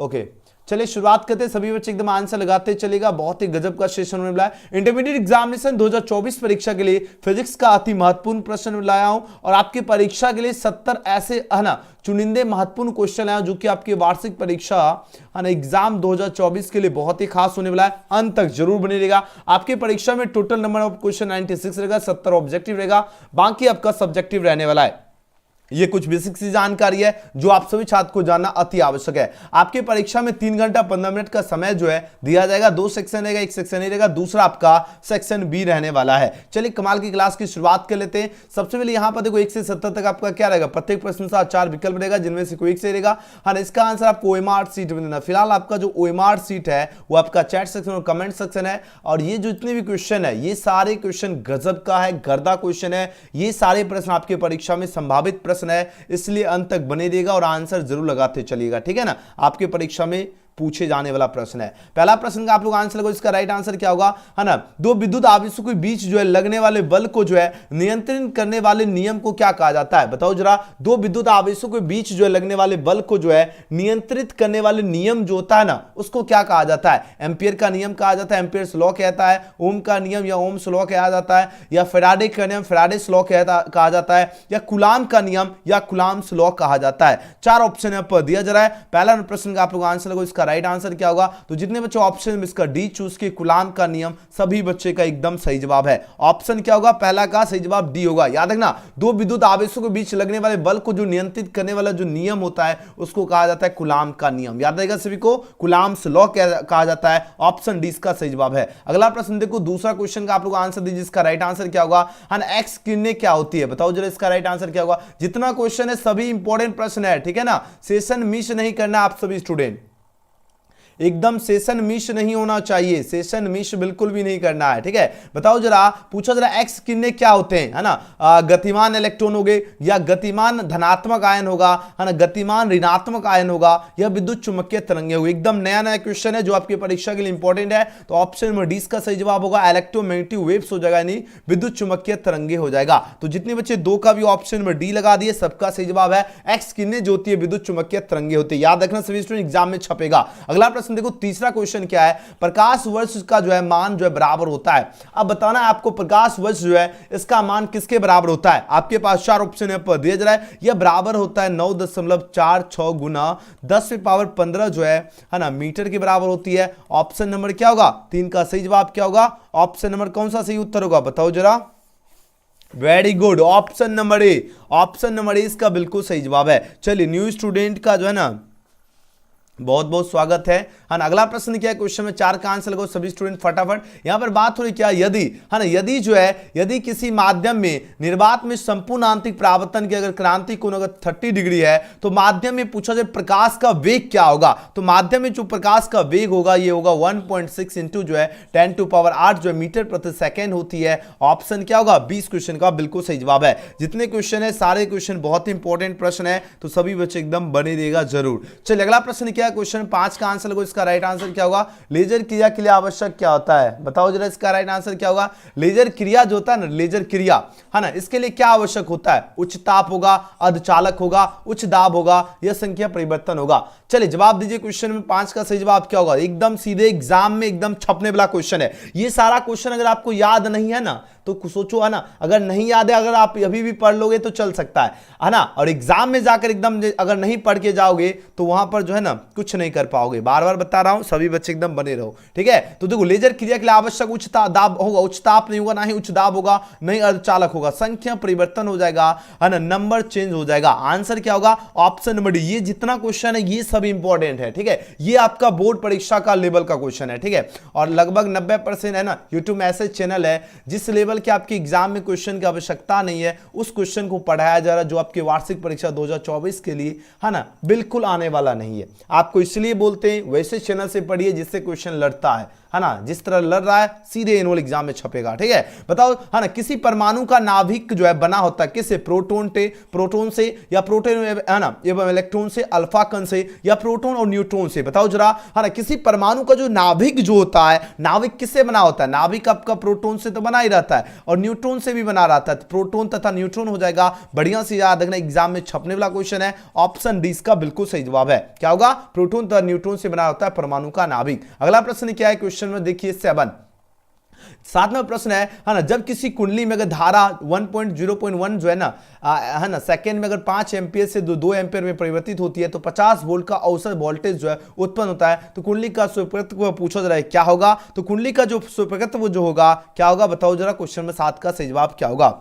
Okay चलिए शुरुआत करते हैं। सभी बच्चे एकदम आंसर लगाते चलेगा। बहुत ही गजब का सेशन होने वाला है। इंटरमीडिएट एग्जामिनेशन 2024 परीक्षा के लिए फिजिक्स का अति महत्वपूर्ण प्रश्न लाया हूं और आपकी परीक्षा के लिए 70 ऐसे है ना चुनिंदे महत्वपूर्ण क्वेश्चन आए जो कि आपकी वार्षिक परीक्षा है ना एग्जाम 2024 के लिए बहुत ही खास होने वाला है। अंत तक जरूर बने रहेगा। आपकी परीक्षा में टोटल नंबर ऑफ क्वेश्चन 96 रहेगा, 70 ऑब्जेक्टिव रहेगा, बाकी आपका सब्जेक्टिव रहने वाला है। ये कुछ बेसिक सी जानकारी है जो आप सभी छात्र को जानना अति आवश्यक है। आपकी परीक्षा में 3 घंटा 15 मिनट का समय जो है दिया जाएगा। 2 सेक्शन रहेगा, एक सेक्शन रहेगा, दूसरा आपका सेक्शन बी रहने वाला है। चलिए कमाल की क्लास की शुरुआत कर लेते हैं। सबसे पहले यहां पर देखो 1 से 70 तक आपका क्या रहेगा, प्रत्येक प्रश्न का 4 विकल्प रहेगा जिनमें से कोई एक से रहेगा। हाँ, इसका आंसर आपको ओएमआर सीट में देना। फिलहाल आपका जो ओएमआर सीट है वो आपका चैट सेक्शन और कमेंट सेक्शन है। और ये जितने भी क्वेश्चन है ये सारे क्वेश्चन गजब का है, गर्दा क्वेश्चन है। ये सारे प्रश्न आपके परीक्षा में संभावित प्रश्न है, इसलिए अंत तक बने रहेगा और आंसर जरूर लगाते चलिएगा। ठीक है ना, आपके परीक्षा में पूछे जाने वाला प्रश्न है। पहला प्रश्न का आप लोग आंसर लगाओ। इसका राइट आंसर क्या होगा, है ना, दो विद्युत आवेशों के बीच जो है लगने वाले बल को जो है नियंत्रित करने वाले नियम को क्या कहा जाता है, बताओ जरा। दो विद्युत आवेशों के बीच जो है लगने वाले बल को जो है नियंत्रित करने वाले नियम जो होता है ना उसको क्या कहा जाता है। एम्पियर का नियम कहा जाता है, एम्पियर्स लॉ कहता है। ओम का नियम या ओम्स लॉ कहा जाता है, या फैराडे का नियम फैराडेस लॉ कहा जाता है, या कुलाम का नियम या कुलाम्स लॉ कहा जाता है। 4 ऑप्शन यहां पर दिया जा रहा है। पहला प्रश्न का आप लोग आंसर लगाओ। इसका राइट आंसर क्या होगा, तो जितने बच्चे ऑप्शन में इसका डी चूज किए कुलाम का नियम, सभी बच्चे का एकदम सही जवाब है। ऑप्शन क्या होगा, पहला का सही जवाब डी होगा। याद रखना, दो विद्युत आवेशों के बीच लगने वाले बल को जो नियंत्रित करने वाला जो नियम होता है उसको कहा जाता है कुलाम का नियम। याद रहेगा सभी को, कुलाम्स लॉ कहा जाता है। ऑप्शन डी इसका सही जवाब है। अगला प्रश्न देखो, दूसरा क्वेश्चन का आप लोग आंसर दीजिए। इसका राइट आंसर क्या होगा, एक्स किरणें क्या होती है, बताओ जरा। इसका राइट आंसर क्या होगा। जितना क्वेश्चन है सभी इंपॉर्टेंट प्रश्न है, ठीक है ना, सेशन मिस नहीं करना आप सभी स्टूडेंट, एकदम सेशन मिस नहीं होना चाहिए, सेशन मिस बिल्कुल भी नहीं करना है। ठीक है, बताओ जरा, पूछो जरा एक्स किरणें क्या होते हैं, है ना। गतिमान इलेक्ट्रॉन होगे, या गतिमान धनात्मक आयन होगा, है ना, गतिमान ऋणात्मक आयन होगा, या विद्युत चुम्बकीय तरंगे होगी। एकदम नया नया क्वेश्चन है जो आपकी परीक्षा के लिए इंपॉर्टेंट है। तो ऑप्शन नंबर डी का सही जवाब होगा इलेक्ट्रोमैग्नेटिक वेव्स हो जाएगा, यानी विद्युत चुम्बकीय तरंगे हो जाएगा। तो जितने बच्चे 2 का भी ऑप्शन नंबर डी लगा दिए सबका सही जवाब है एक्स किरणें जो होती है विद्युत चुम्बकीय तरंगे होती है। याद रखना सभी स्टूडेंट, एग्जाम में छपेगा। अगला प्रश्न देखो, तीसरा क्वेश्चन क्या है, प्रकाश वर्ष का जो है मान जो है बराबर होता है। अब बताना है आपको प्रकाश वर्ष जो है इसका मान किसके बराबर होता है। आपके पास 4 ऑप्शन पर दिया जा रहा है। यह बराबर होता है 9.46 गुना 10⁻15 जो है ना मीटर के बराबर होती है। ऑप्शन नंबर क्या होगा, 3 का सही जवाब क्या होगा। ऑप्शन नंबर कौन सा सही उत्तर होगा, बताओ जरा। Very good, option number A, option number A इसका बिल्कुल सही जवाब है। चलिए न्यू स्टूडेंट का जो है ना बहुत बहुत स्वागत है ना। अगला प्रश्न क्या है, क्वेश्चन में 4 का आंसर लगाओ सभी स्टूडेंट फटाफट। यहां पर बात हो रही क्या, यदि, है ना, यदि जो है यदि किसी माध्यम में निर्वात में संपूर्ण आंतरिक परावर्तन की अगर क्रांति कोण अगर 30 डिग्री है तो माध्यम में पूछा जाए प्रकाश का वेग क्या होगा। तो माध्यम में जो प्रकाश का वेग होगा ये होगा 1.6 इंटू जो है 10⁸ जो है मीटर प्रति सेकेंड होती है। ऑप्शन क्या होगा, 20 क्वेश्चन का बिल्कुल सही जवाब है। जितने क्वेश्चन है सारे क्वेश्चन बहुत इंपॉर्टेंट प्रश्न है, तो सभी बच्चे एकदम बने रहेगा जरूर। चलिए अगला प्रश्न क्या, क्वेश्चन 5 का आंसर लगो। इसका राइट आंसर क्या होगा, लेजर क्रिया के लिए आवश्यक क्या होता है, बताओ जरा। इसका राइट आंसर क्या होगा, लेजर क्रिया जो होता है ना, लेजर क्रिया, है ना, इसके लिए क्या आवश्यक होता है। उच्च ताप होगा, अर्धचालक होगा, उच्च दाब होगा, या संख्या परिवर्तन होगा। चलिए जवाब दीजिए। क्वेश्चन में 5 का सही जवाब क्या होगा, एकदम सीधे एग्जाम में एकदम छपने वाला क्वेश्चन है। ये सारा क्वेश्चन अगर आपको याद नहीं है ना तो सोचो, है ना, अगर नहीं याद है, अगर आप अभी भी पढ़ लोगे तो चल सकता है ना। और एग्जाम में जाकर एकदम अगर नहीं पढ़ के जाओगे तो वहां पर जो है ना कुछ नहीं कर पाओगे। बार बार बता रहा हूं, सभी बच्चे एकदम बने रहो, ठीक है। तो देखो, लेजर क्रिया के लिए आवश्यक उच्च दाब होगा, उच्च ताप नहीं होगा, ना ही उच्च दाब होगा, नहीं अर्धचालक होगा, संख्या परिवर्तन हो जाएगा, है ना, नंबर चेंज हो जाएगा। आंसर क्या होगा, ऑप्शन नंबर डी। ये जितना क्वेश्चन है ये सब इंपॉर्टेंट है, ठीक है। ये आपका बोर्ड परीक्षा का लेवल का क्वेश्चन है, ठीक है। और लगभग 90% है ना यूट्यूब में ऐसे चैनल है जिस लेवल के आपके एग्जाम में क्वेश्चन की आवश्यकता नहीं है उस क्वेश्चन को पढ़ाया जा रहा है, जो आपकी वार्षिक परीक्षा 2024 के लिए, है ना, बिल्कुल आने वाला नहीं है। आपको इसलिए बोलते हैं वैसे चैनल से पढ़िए जिससे क्वेश्चन लड़ता है ना, जिस तरह लड़ रहा है सीधे एनुअल एग्जाम में छपेगा, ठीक है। बताओ, है ना, किसी परमाणु का नाभिक जो है बना होता है किससे, प्रोटॉन से, या प्रोटॉन, है ना, एवं इलेक्ट्रॉन से, अल्फा कण से, या प्रोटॉन और न्यूट्रॉन से। बताओ जरा, है ना, किसी परमाणु का जो नाभिक जो होता है, नाभिक किससे बना होता है, नाभिक आपका प्रोटॉन से तो बना ही रहता है और न्यूट्रॉन से भी बना रहता है, प्रोटॉन तथा न्यूट्रॉन हो जाएगा। बढ़िया से याद रखना, एग्जाम में छपने वाला क्वेश्चन है। ऑप्शन डी इसका बिल्कुल सही जवाब है। क्या होगा? प्रोटॉन तथा न्यूट्रॉन से बना होता है परमाणु का नाभिक। अगला प्रश्न क्या है क्वेश्चन में, देखिए 7 सातवां प्रश्न है ना, जब किसी कुंडली में अगर धारा 1.0.1 जो है ना सेकंड में अगर 5 एम्पियर से 2 एम्पियर में परिवर्तित होती है तो 50 वोल्ट का औसत वोल्टेज जो है उत्पन्न होता है। तो कुंडली का स्वप्रकृत्व पूछा जा रहा है, क्या होगा? तो कुंडली का जो स्वप्रकृत्व जो होगा क्या होगा, बताओ जरा। क्वेश्चन में 7 का सही जवाब क्या होगा?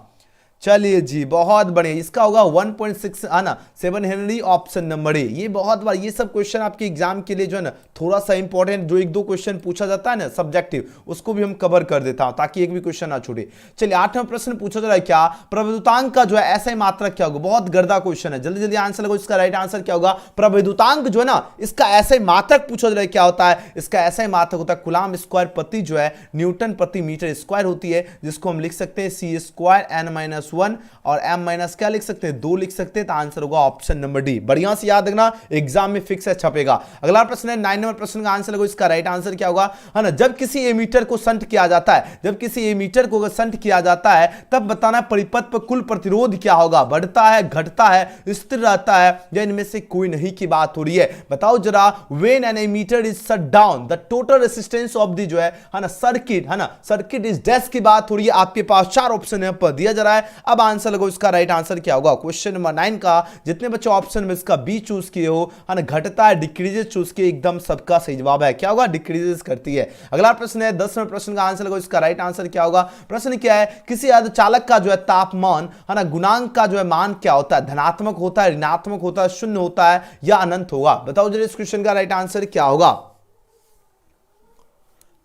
चलिए जी, बहुत बढ़िया, इसका होगा 1.6 आना 7 हेनरी, ऑप्शन नंबर ए। ये बहुत बार ये सब क्वेश्चन आपके एग्जाम के लिए जो है ना थोड़ा सा इंपॉर्टेंट, जो 1-2 क्वेश्चन पूछा जाता है ना सब्जेक्टिव, उसको भी हम कवर कर देता हूं ताकि एक भी क्वेश्चन ना छूटे। चलिए 8वां प्रश्न पूछा जा रहा है, क्या प्रविद्युतांक का जो है ऐसा मात्रक क्या होगा? बहुत गर्दा क्वेश्चन है, जल्दी जल्दी आंसर लगाओ। इसका राइट आंसर क्या होगा? प्रविद्युतांक जो है ना इसका ऐसा मात्रक पूछा जा रहा है, क्या होता है? इसका ऐसा मात्रक होता है कूलम स्क्वायर प्रति जो है न्यूटन प्रति मीटर स्क्वायर होती है, जिसको हम लिख सकते हैं सी स्क्वायर n-1 और m माइनस क्या लिख सकते हैं? 2 लिख सकते हैं। तो आंसर होगा ऑप्शन नंबर डी। बढ़िया से याद रखना, एग्जाम में फिक्स है, छपेगा। अगला प्रश्न है 9 नंबर प्रश्न का आंसर लगो। इसका राइट आंसर क्या होगा? है ना, जब किसी एमीटर को संट किया जाता है, जब किसी एमीटर को अगर संट किया जाता है तब बताना परिपथ पर कुल प्रतिरोध क्या होगा? बढ़ता है, घटता है, स्थिर रहता है, या इनमें से कोई नहीं की बात हो रही है? बताओ जरा। When an ammeter is shut down the total resistance of the जो है ना सर्किट, है ना सर्किट इज डैश की बात हो रही है। आपके पास 4 ऑप्शन है, पर दिया जा रहा है। अब आंसर लगो, इसका राइट आंसर क्या होगा? क्वेश्चन नंबर 9 का जितने बच्चे ऑप्शन में इसका बी चूज किए हो, है ना, घटता है, डिक्रीजेस चूज किए, एकदम सबका सही जवाब है। क्या होगा? डिक्रीजेस करती है। अगला प्रश्न है 10वें प्रश्न का आंसर लगो। इसका राइट आंसर क्या होगा? प्रश्न क्या है, किसी अर्धचालक का जो है तापमान, है ना, गुणांक का जो है मान क्या होता है? धनात्मक होता है, ऋणात्मक होता है, शून्य होता है, या अनंत होगा? बताओ जरा इस क्वेश्चन का राइट आंसर क्या होगा?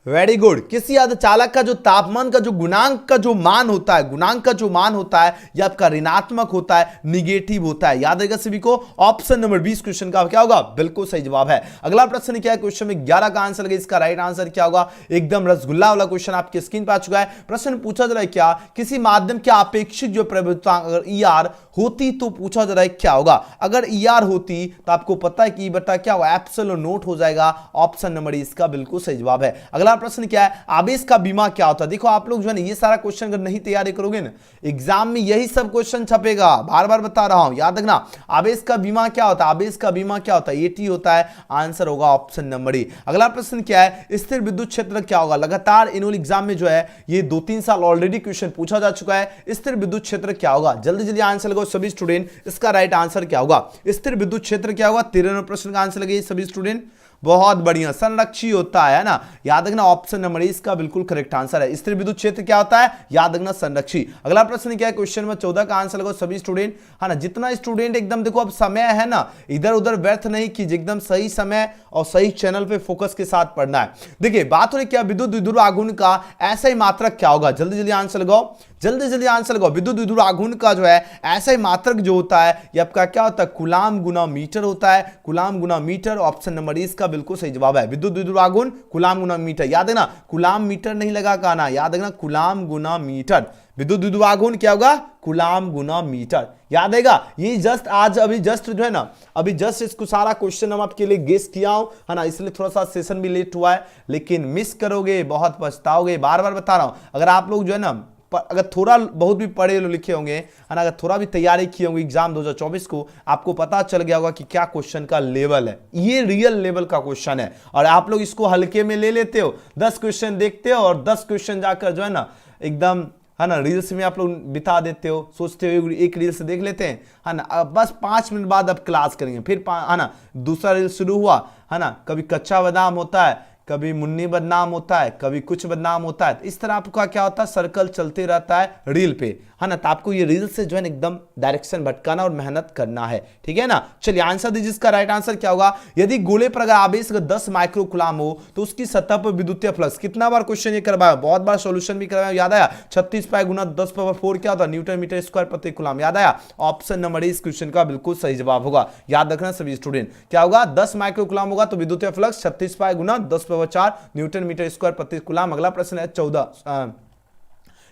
Very good. किसी अर्धचालक का जो तापमान का जो गुणांक का जो मान होता है, गुणांक का जो मान होता है, यह आपका ऋणात्मक होता है, निगेटिव होता है। याद रहेगा सभी को। ऑप्शन नंबर 20 क्वेश्चन का क्या होगा? बिल्कुल सही जवाब है। अगला प्रश्न क्या है? क्वेश्चन में 11 का आंसर लगे। इसका राइट आंसर क्या होगा? एकदम रसगुल्ला वाला क्वेश्चन आपके स्क्रीन पर आ चुका है। प्रश्न पूछा जा रहा है, क्या किसी माध्यम के अपेक्षित जो प्रविद्युतांक अगर ER होती तो पूछा जा रहा है क्या होगा? अगर ER होती तो आपको पता है कि बता क्या होगा? एप्सिलॉन नॉट हो जाएगा। ऑप्शन नंबर इसका बिल्कुल सही जवाब है। अगला प्रश्न क्या है? आवेश का बीमा क्या होता है? देखो आप लोग जो है ना ये सारा क्वेश्चन अगर नहीं तैयारी करोगे ना, एग्जाम में यही सब क्वेश्चन छपेगा। बार बार बता रहा हूं, याद रखना। आवेश का बीमा क्या होता है? आवेश का बीमा क्या होता है? AT होता है। आंसर होगा ऑप्शन नंबर ए। अगला प्रश्न क्या है? स्थिर विद्युत क्षेत्र क्या होगा? लगातार एनुअल एग्जाम में जो है ये 2-3 साल ऑलरेडी क्वेश्चन पूछा जा चुका है। स्थिर विद्युत क्षेत्र क्या होगा? जल्दी जल्दी आंसर लगाओ सभी स्टूडेंट। इसका राइट आंसर क्या होगा? स्थिर विद्युत क्षेत्र क्या होगा? 13 नंबर प्रश्न का आंसर लगे सभी स्टूडेंट। बहुत बढ़िया, संरक्षी होता है ना। याद रखना ऑप्शन नंबर इसका बिल्कुल करेक्ट आंसर है। स्थिर विद्युत क्षेत्र क्या होता है? याद रखना संरक्षी। अगला प्रश्न क्या है? क्वेश्चन में 14 का आंसर लगाओ सभी स्टूडेंट, है ना। जितना स्टूडेंट एकदम देखो अब समय है ना, इधर उधर व्यर्थ नहीं कीजिए, एकदम सही समय और सही चैनल पे फोकस के साथ पढ़ना है। देखिए बात हो रही क्या, विद्युत द्विध्रुव आघूर्ण का ऐसा ही मात्रक क्या होगा? जल्दी जल्दी आंसर लगाओ, जल्दी जल्दी आंसर लगाओ। विद्युत द्विध्रुव आघूर्ण का जो है ऐसा ही मात्रक जो होता है ये आपका क्या होता है? कूलम गुना मीटर होता है। कूलम गुना मीटर, ऑप्शन नंबर इसका बिल्कुल सही जवाब है। विद्युत द्विध्रुव आघूर्ण कूलम गुना मीटर। याद है ना, कूलम मीटर नहीं लगा कहना, याद रखना कूलम गुना मीटर। विद्युत द्विध्रुव आघूर्ण क्या होगा? कूलम गुना मीटर। याद आएगा। ये जस्ट आज अभी जस्ट जो है ना, अभी जस्ट इसको सारा क्वेश्चन हम आपके लिए गेस किया हूं, है ना, इसलिए थोड़ा सा सेशन भी लेट हुआ है, लेकिन मिस करोगे बहुत पछताओगे। बार बार बता रहा हूं, अगर आप लोग जो है ना अगर थोड़ा बहुत भी पढ़े लिखे होंगे, है ना, अगर थोड़ा भी तैयारी किए होंगे एग्जाम 2024 को, आपको पता चल गया होगा कि क्या क्वेश्चन का लेवल है। ये रियल लेवल का क्वेश्चन है और आप लोग इसको हल्के में ले लेते हो। 10 क्वेश्चन देखते हो और 10 क्वेश्चन जाकर जो है ना एकदम, है ना, रील्स में आप लोग बिता देते हो। सोचते हो एक रील्स देख लेते हैं, है ना, अब बस 5 मिनट बाद अब क्लास करेंगे, फिर है ना दूसरा रील शुरू हुआ, है ना, कभी कच्चा बादाम होता है, कभी मुन्नी बदनाम होता है, कभी कुछ बदनाम होता है। इस तरह आपका क्या होता है? सर्कल चलते रहता है रील पे, है ना। तो आपको ये रील से जो है एकदम डायरेक्शन भटकाना और मेहनत करना है, ठीक है ना। चलिए आंसर दीजिए, इसका राइट आंसर क्या होगा? यदि गोले पर अगर आवेश 10 माइक्रो कूलम हो तो उसकी सतह पर विद्युतीय फ्लक्स। कितना बार क्वेश्चन ये करवाया, बहुत बार सॉल्यूशन भी करवाया, याद आया। 36 पाई गुना 10⁴ क्या होता है? न्यूटन मीटर स्क्वायर प्रति कूलम। याद आया। ऑप्शन नंबर इस क्वेश्चन का बिल्कुल सही जवाब होगा। याद रखना सभी स्टूडेंट। क्या होगा? 10 माइक्रो कूलम होगा तो विद्युतीय फ्लक्स 36 पाई गुना 10⁴ न्यूटन मीटर स्क्वायर प्रति कूलम। अगला प्रश्न है 14।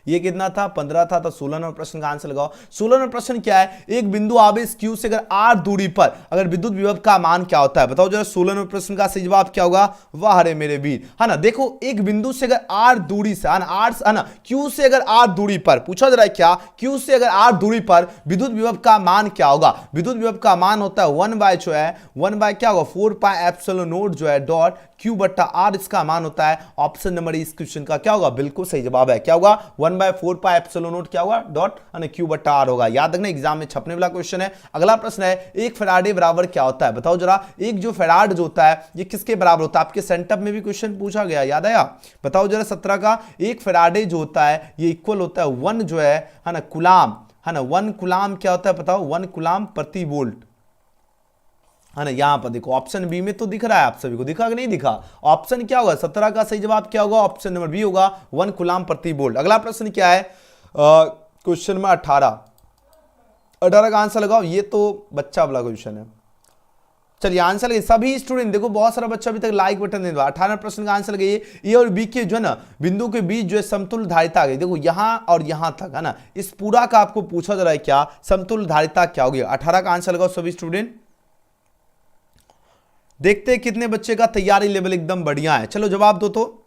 ये कितना था 15 था, तो 16 नंबर प्रश्न का आंसर लगाओ। 16 नंबर प्रश्न क्या है, एक बिंदु आवेश Q से अगर r दूरी पर अगर विद्युत विभव का मान क्या होता है, बताओ जरा 16 नंबर प्रश्न का सही जवाब क्या होगा। वाह रे मेरे वीर, है ना। देखो एक बिंदु से अगर r दूरी से, है ना, r है ना, Q से अगर r दूरी पर पूछा जा रहा है क्या, Q से अगर r दूरी पर विद्युत विभव का मान क्या होगा। विद्युत विभव का मान होता है 1 बाय जो है 1 बाय क्या होगा 4 पाई एप्सिलॉन नॉट जो है डॉट Q बट्टा R इसका मान होता है। ऑप्शन नंबर इस क्वेश्चन का क्या होगा, बिल्कुल सही जवाब है। क्या होगा 1 बाय 4 पाई एप्सिलॉन नॉट क्या होगा डॉट Q बट्टा R होगा। याद रखना एग्जाम में छपने वाला क्वेश्चन है। अगला प्रश्न है, एक फैराडे बराबर क्या होता है, बताओ जरा। एक जो फैराड जो होता है ये किसके बराबर होता है, आपके सेंटअप में भी क्वेश्चन पूछा गया, याद आया। बताओ जरा 17 का, एक फैराडे जो होता है ये इक्वल होता है 1 जो है ना कुलाम, है ना। 1 कुलाम क्या होता है बताओ, 1 कुलाम प्रति वोल्ट, है ना। यहां पर देखो ऑप्शन बी में तो दिख रहा है, आप सभी को दिखा कि नहीं दिखा। ऑप्शन क्या होगा 17 का सही जवाब क्या होगा, ऑप्शन नंबर बी होगा 1 कुलाम प्रति वोल्ट। अगला प्रश्न क्या है, क्वेश्चन में 18 का आंसर लगाओ। ये तो बच्चा वाला क्वेश्चन है, चलिए आंसर लगे सभी स्टूडेंट। देखो बहुत सारा बच्चा अभी तक लाइक बटन नहीं दबा। 18 प्रश्न का आंसर लगाइए। ए और बी के जो है ना बिंदु के बीच जो है समतुल्य धारिता गई, देखो यहां और यहां तक, है ना। इस पूरा का आपको पूछा जा रहा है क्या, समतुल्य धारिता क्या होगी। 18 का आंसर लगाओ सभी स्टूडेंट। देखते हैं कितने बच्चे का तैयारी लेवल एकदम बढ़िया है। चलो जवाब दो तो,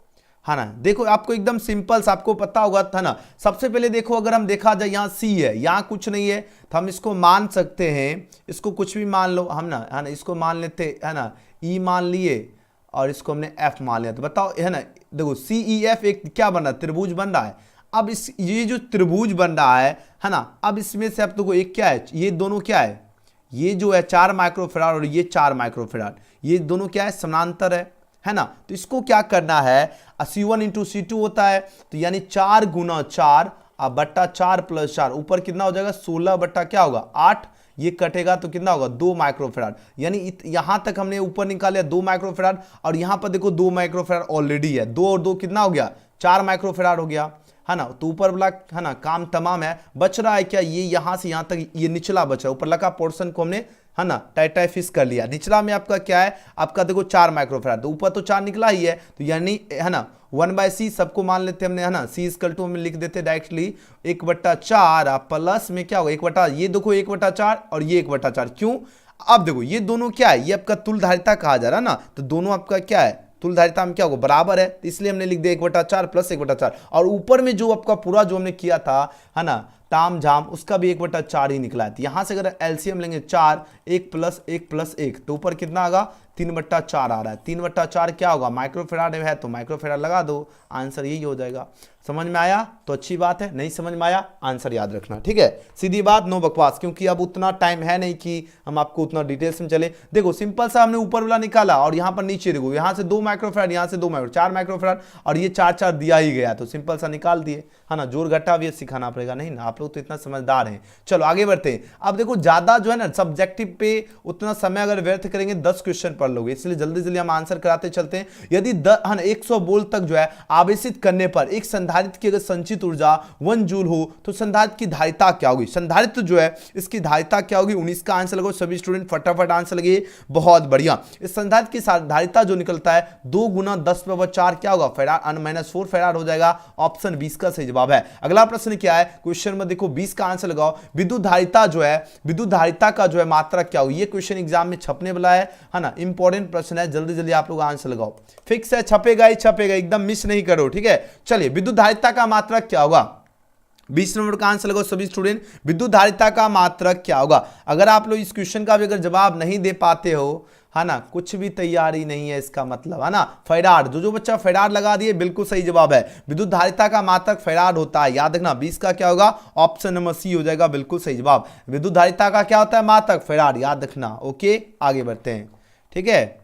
है ना। देखो आपको एकदम सिंपल, आपको पता होगा था ना। सबसे पहले देखो अगर हम देखा जाए यहाँ सी है, यहाँ कुछ नहीं है तो हम इसको मान सकते हैं, इसको कुछ भी मान लो हम ना, है ना। इसको मान लेते है ना, ई मान लिए और इसको हमने एफ मान लिया। तो बताओ, है ना, देखो सी ई एफ एक क्या बन रहा है, त्रिभुज बन रहा है। अब इस ये जो त्रिभुज बन रहा है ना, अब इसमें से अब तो एक क्या है, ये दोनों क्या है, ये जो है 4 माइक्रोफैराड और ये 4 माइक्रोफैराड, ये दोनों क्या है समानांतर है ना। तो इसको क्या करना है, C1 इंटू C2 होता है, तो यानी 4 गुना 4 बट्टा 4 प्लस 4, ऊपर कितना हो जाएगा 16 बट्टा क्या होगा 8, ये कटेगा तो कितना होगा 2 माइक्रोफैराड। यानी यहां तक हमने ऊपर निकाला 2 माइक्रोफैराड और यहां पर देखो 2 माइक्रोफैराड ऑलरेडी है, 2 और 2 कितना हो गया 4 माइक्रोफैराड हो गया, है ना। तो ऊपर वाला है ना काम तमाम है। बच रहा है क्या, ये यहां से यहां तक ये निचला बच रहा है, ऊपर लगा पोर्शन को हमने, है ना, टाइट फिक्स कर लिया। निचला में आपका क्या है, आपका देखो 4 माइक्रोफैराड, तो ऊपर तो 4 निकला ही है, तो यानी, है ना, 1/c सबको मान लेते हमने, है ना। c = हम लिख देते डायरेक्टली 1/4 प्लस में क्या होगा 1/, ये देखो 1/4 और ये 1/4, क्यों। अब देखो ये दोनों क्या है, ये आपका तुल्यधारिता कहा जा रहा है ना, तो दोनों आपका क्या है तुल्यधारिता में क्या होगा बराबर है, तो इसलिए हमने लिख दिया 1/4 प्लस 1/4। और ऊपर में जो आपका पूरा जो हमने किया था, है ना, ताम झाम, उसका भी 1/4 ही निकला है। यहां से अगर एलसीएम लेंगे 4, 1 प्लस 1 प्लस 1, तो ऊपर कितना आएगा 3/4 आ रहा है। 3/4 क्या होगा माइक्रोफैराड है, तो माइक्रोफैराड लगा दो, आंसर यही हो जाएगा। समझ में आया तो अच्छी बात है, नहीं समझ में आया आंसर याद रखना, ठीक है। सीधी बात, नो बकवास, क्योंकि अब उतना टाइम है नहीं कि हम आपको उतना डिटेल्स में चले। देखो सिंपल सा हमने ऊपर वाला निकाला और यहाँ पर नीचे देखो, यहाँ से 2 माइक्रोफैराड, यहाँ से 2 माइक्रो 4 माइक्रोफैराड और ये 4 दिया ही गया, तो सिंपल सा निकाल दिए, है ना। जोड़ घटा भी सिखाना पड़ेगा, नहीं ना, आप लोग तो इतना समझदार हैं। चलो आगे बढ़ते हैं। अब देखो ज्यादा जो है ना सब्जेक्टिव पे उतना समय अगर व्यर्थ करेंगे 10 क्वेश्चन पढ़ लोगे, इसलिए जल्दी जल्दी हम आंसर कराते चलते हैं। यदि 100 वोल्ट तक जो है आवेशित करने पर एक संधारित्र की अगर संचित ऊर्जा 1 जूल हो तो संधारित्र की धारिता क्या होगी। संधारित्र जो है इसकी धारिता क्या होगी, 19 का आंसर लगाओ सभी स्टूडेंट, फटाफट आंसर लगे, बहुत बढ़िया। इस संधारित्र की धारिता जो निकलता है 2 गुना 10⁻4 क्या होगा फैराड -4 फैराड हो जाएगा। ऑप्शन 20 का सही जवाब है। अगला प्रश्न क्या है, क्वेश्चन में देखो 20 का आंसर लगाओ। विद्युत धारिता जो है, विद्युत धारिता का जो है मात्रा क्या होगी। ये क्वेश्चन एग्जाम में छपने वाला है ना, इंपॉर्टेंट प्रश्न है, जल्दी जल्दी आप लोग आंसर लगाओ। फिक्स है, छपेगा ही छपेगा, एकदम मिस नहीं करो, ठीक है। चलिए विद्युत धारिता का मात्रक क्या होगा, 20 नंबर का आंसर लगाओ सभी स्टूडेंट। विद्युत धारिता का मात्रक क्या होगा। अगर आप लोग इस क्वेश्चन का भी अगर जवाब नहीं दे पाते हो, है ना, कुछ भी तैयारी नहीं है इसका मतलब, है ना। फैराड, जो बच्चा फैराड लगा दिए बिल्कुल सही जवाब है। विद्युत धारिता का मात्रक फैराड होता है, याद रखना। 20 का क्या होगा, ऑप्शन नंबर सी हो जाएगा, बिल्कुल सही जवाब। विद्युत धारिता का क्या होता है मात्रक फैराड, याद रखना। ओके आगे बढ़ते हैं, ठीक है।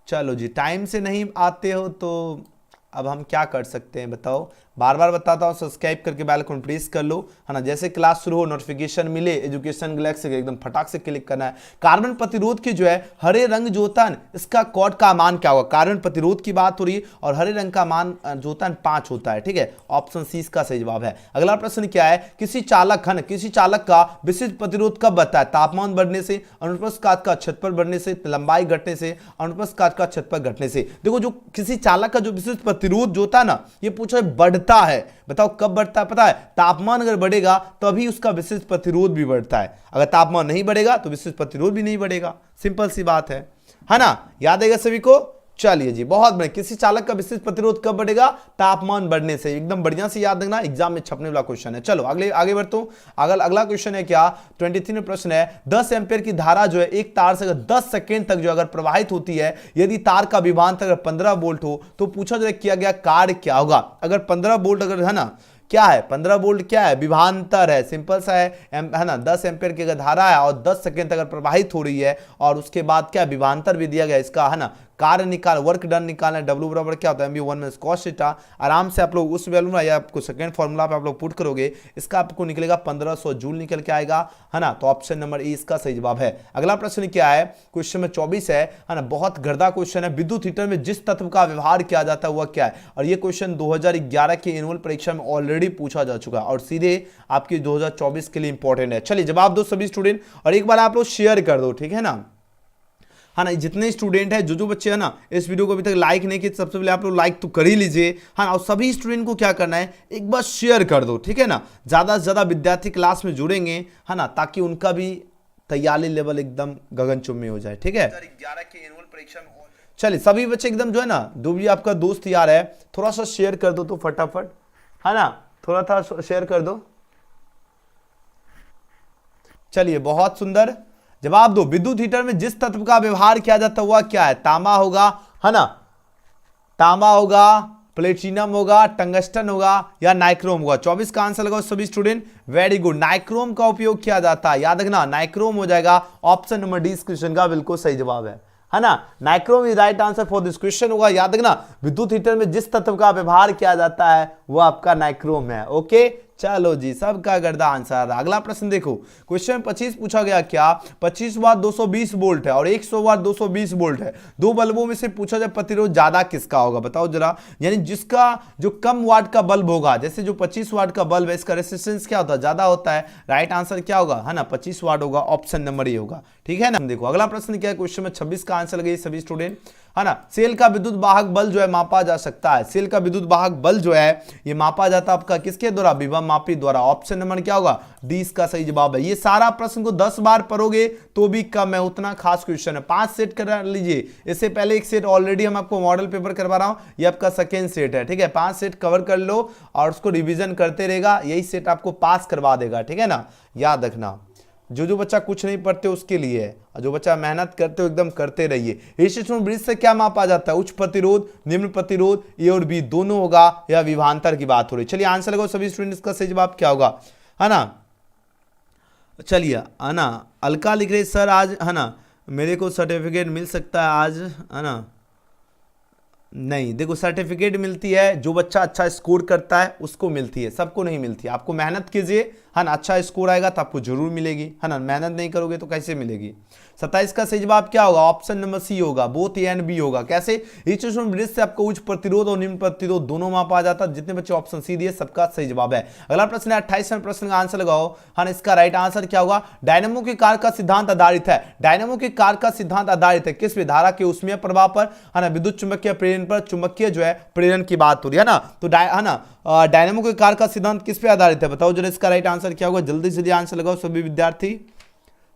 चलो जी, टाइम से नहीं आते हो तो अब हम क्या कर सकते हैं बताओ। बार बार बताता हूँ, सब्सक्राइब करके बेल आइकन प्रेस कर लो, है ना। जैसे क्लास शुरू हो नोटिफिकेशन मिले एजुकेशन गैलेक्सी एकदम फटाक से क्लिक करना है। कार्बन प्रतिरोध की जो है हरे रंग जो होता है इसका कॉड का मान क्या होगा। कार्बन प्रतिरोध की बात हो रही है और हरे रंग का मान जो होता है 5 होता है, ठीक है। ऑप्शन सी इसका सही जवाब है। अगला प्रश्न क्या है, किसी चालक, है ना, किसी चालक का विशिष्ट प्रतिरोध कब बढ़ता है। तापमान बढ़ने से, अनुप्रस्थ काट का क्षेत्रफल बढ़ने से, लंबाई घटने से, अनुप्रस्थ काट का क्षेत्रफल घटने से। देखो जो किसी चालक का जो विशिष्ट प्रतिरोध जो होता है ना, ये पूछा बढ़ता है। बताओ कब बढ़ता है? पता है, तापमान अगर बढ़ेगा तभी उसका विशिष्ट प्रतिरोध भी बढ़ता है। अगर तापमान नहीं बढ़ेगा तो विशिष्ट प्रतिरोध भी नहीं बढ़ेगा। सिंपल सी बात है ना? याद आएगा सभी को? चलिए जी, बहुत बढ़िया। किसी चालक का विशिष्ट प्रतिरोध कब बढ़ेगा? तापमान बढ़ने से। एकदम बढ़िया से याद रखना, एग्जाम में छपने वाला क्वेश्चन है। चलो आगे बढ़ता हूं। अगला क्वेश्चन है क्या, 23 में प्रश्न है, 10 एम्पियर की धारा जो है एक तार से अगर 10 सेकेंड तक जो अगर प्रवाहित होती है, यदि तार का विभवांतर अगर 15 वोल्ट हो तो पूछा जाए किया गया कार्य क्या होगा। अगर 15 वोल्ट अगर है ना, क्या है 15 वोल्ट, क्या है? विभवांतर है। सिंपल सा है ना, 10 एम्पियर की अगर धारा है और 10 सेकंड तक अगर प्रवाहित हो रही है और उसके बाद क्या विभवांतर भी दिया गया इसका, है ना, कार्य निकाल, वर्क डन निकालना है। W बराबर क्या होता है? MV1 में cos थीटा। आराम से आप लोग उस वैल्यू ना या आपको सेकंड फॉर्मूला पे आप लोग पुट करोगे, इसका आपको निकलेगा 1500 जूल निकल के आएगा, है ना। तो ऑप्शन नंबर ए इसका सही जवाब है। अगला प्रश्न क्या है, क्वेश्चन में 24 है ना, बहुत गर्दा क्वेश्चन है। विद्युत हीटर में जिस तत्व का व्यवहार किया जाता है वह क्या है? और ये क्वेश्चन 2011 की एनुअल परीक्षा में ऑलरेडी पूछा जा चुका है और सीधे आपकी 2024 के लिए इंपॉर्टेंट है। चलिए जवाब दो सभी स्टूडेंट, और एक बार आप लोग शेयर कर दो, ठीक है ना। हाँ ना, जितने स्टूडेंट है, जो बच्चे हैं ना इस वीडियो को अभी तक लाइक नहीं किए, सबसे पहले आप लोग लाइक तो कर ही लीजिए, हाँ ना। और सभी स्टूडेंट को क्या करना है, एक बार शेयर कर दो, ठीक है ना। ज्यादा से ज्यादा विद्यार्थी क्लास में जुड़ेंगे, है ना, ताकि उनका भी तैयारी लेवल एकदम गगनचुंबी हो जाए, ठीक है। 2011 की एनुअल परीक्षा में चलिए सभी बच्चे एकदम जो है ना, जो भी आपका दोस्त यार है, थोड़ा सा शेयर कर दो तो फटाफट, है ना, थोड़ा सा शेयर कर दो। चलिए बहुत सुंदर, जवाब दो। विद्युत हीटर में जिस तत्व का व्यवहार किया जाता है वह क्या है? तांबा होगा, है ना, तांबा होगा, प्लेटिनम होगा, टंगस्टन होगा या नाइक्रोम होगा। 24 का आंसर लगाओ सभी स्टूडेंट। वेरी गुड, नाइक्रोम का उपयोग किया जाता है, याद रखना नाइक्रोम हो जाएगा। ऑप्शन नंबर डी इस क्वेश्चन का बिल्कुल सही जवाब है ना। Nichrome is right answer for this question होगा। याद रखना, विद्युत हीटर में जिस तत्व का व्यवहार किया जाता है वह आपका नाइक्रोम है। ओके, चलो जी, सबका गर्दा आंसर। अगला प्रश्न देखो, क्वेश्चन 25 पूछा गया क्या, 25 वाट 220 वोल्ट है और 100 वाट 220 वोल्ट है। दो बल्बों में से पूछा जाए प्रतिरोध ज्यादा किसका होगा? बताओ जरा। यानी जिसका जो कम वाट का बल्ब होगा, जैसे जो 25 वाट का बल्ब है, इसका रेसिस्टेंस क्या होता है? ज्यादा होता है। राइट आंसर क्या होगा, है ना, 25 वाट होगा। ऑप्शन नंबर ए होगा, ठीक है ना। देखो अगला प्रश्न क्या है, क्वेश्चन में 26 का आंसर लगे सभी स्टूडेंट, है ना। सेल का विद्युत वाहक बल जो है मापा जा सकता है। सेल का विद्युत वाहक बल जो है ये मापा जाता है आपका किसके द्वारा? विभव मापी द्वारा। ऑप्शन नंबर क्या होगा? डी इसका सही जवाब है। ये सारा प्रश्न को 10 बार पढ़ोगे तो भी कम है, उतना खास क्वेश्चन है। 5 सेट कर लीजिए, इससे पहले एक सेट ऑलरेडी हम आपको मॉडल पेपर करवा रहा हूं, ये आपका सेकेंड सेट है, ठीक है। 5 सेट कवर कर लो और उसको रिविजन करते रहेगा, यही सेट आपको पास करवा देगा, ठीक है ना। याद रखना, जो बच्चा कुछ नहीं पढ़ते उसके लिए है, जो बच्चा मेहनत करते हो एकदम करते रहिए। रेजिस्टेंस ब्रिज से क्या मापा जाता है? उच्च प्रतिरोध, निम्न प्रतिरोध, ए और बी दोनों होगा या विभवांतर की बात हो रही है। चलिए आंसर लगाओ सभी स्टूडेंट, इसका सही जवाब क्या होगा, है ना। चलिए, है ना, अलका लिख रहे सर आज, है ना, मेरे को सर्टिफिकेट मिल सकता है आज, है ना। नहीं, देखो सर्टिफिकेट मिलती है जो बच्चा अच्छा स्कोर करता है उसको मिलती है, सबको नहीं मिलती। आपको मेहनत कीजिए, है ना, अच्छा स्कोर आएगा तो आपको जरूर मिलेगी, है ना। मेहनत नहीं करोगे तो कैसे मिलेगी। 27 का सही जवाब क्या होगा? ऑप्शन नंबर सी होगा, बोथ ए एंड बी होगा। कैसे? रेजिस्टेंस ब्रिज से आपको उच्च प्रतिरोध और निम्न प्रतिरोध दोनों मापा जाता है। जितने बच्चे ऑप्शन सी दिए सबका सही जवाब है। अगला प्रश्न है 28वें प्रश्न का आंसर लगाओ, है ना। इसका राइट आंसर क्या होगा? डायनेमो के कार्य का सिद्धांत आधारित है। डायनेमो के कार्य का सिद्धांत आधारित है किस पे? धारा के ऊष्मीय प्रभाव पर, है ना, विद्युत चुंबकीय प्रेरण पर। चुंबकीय जो है प्रेरण की बात हो रही है ना, तो है ना, डायनेमो के कार्य का सिद्धांत किस पे आधारित है? बताओ जरा इसका राइट आंसर क्या होगा? जल्दी से आंसर लगाओ सभी विद्यार्थी।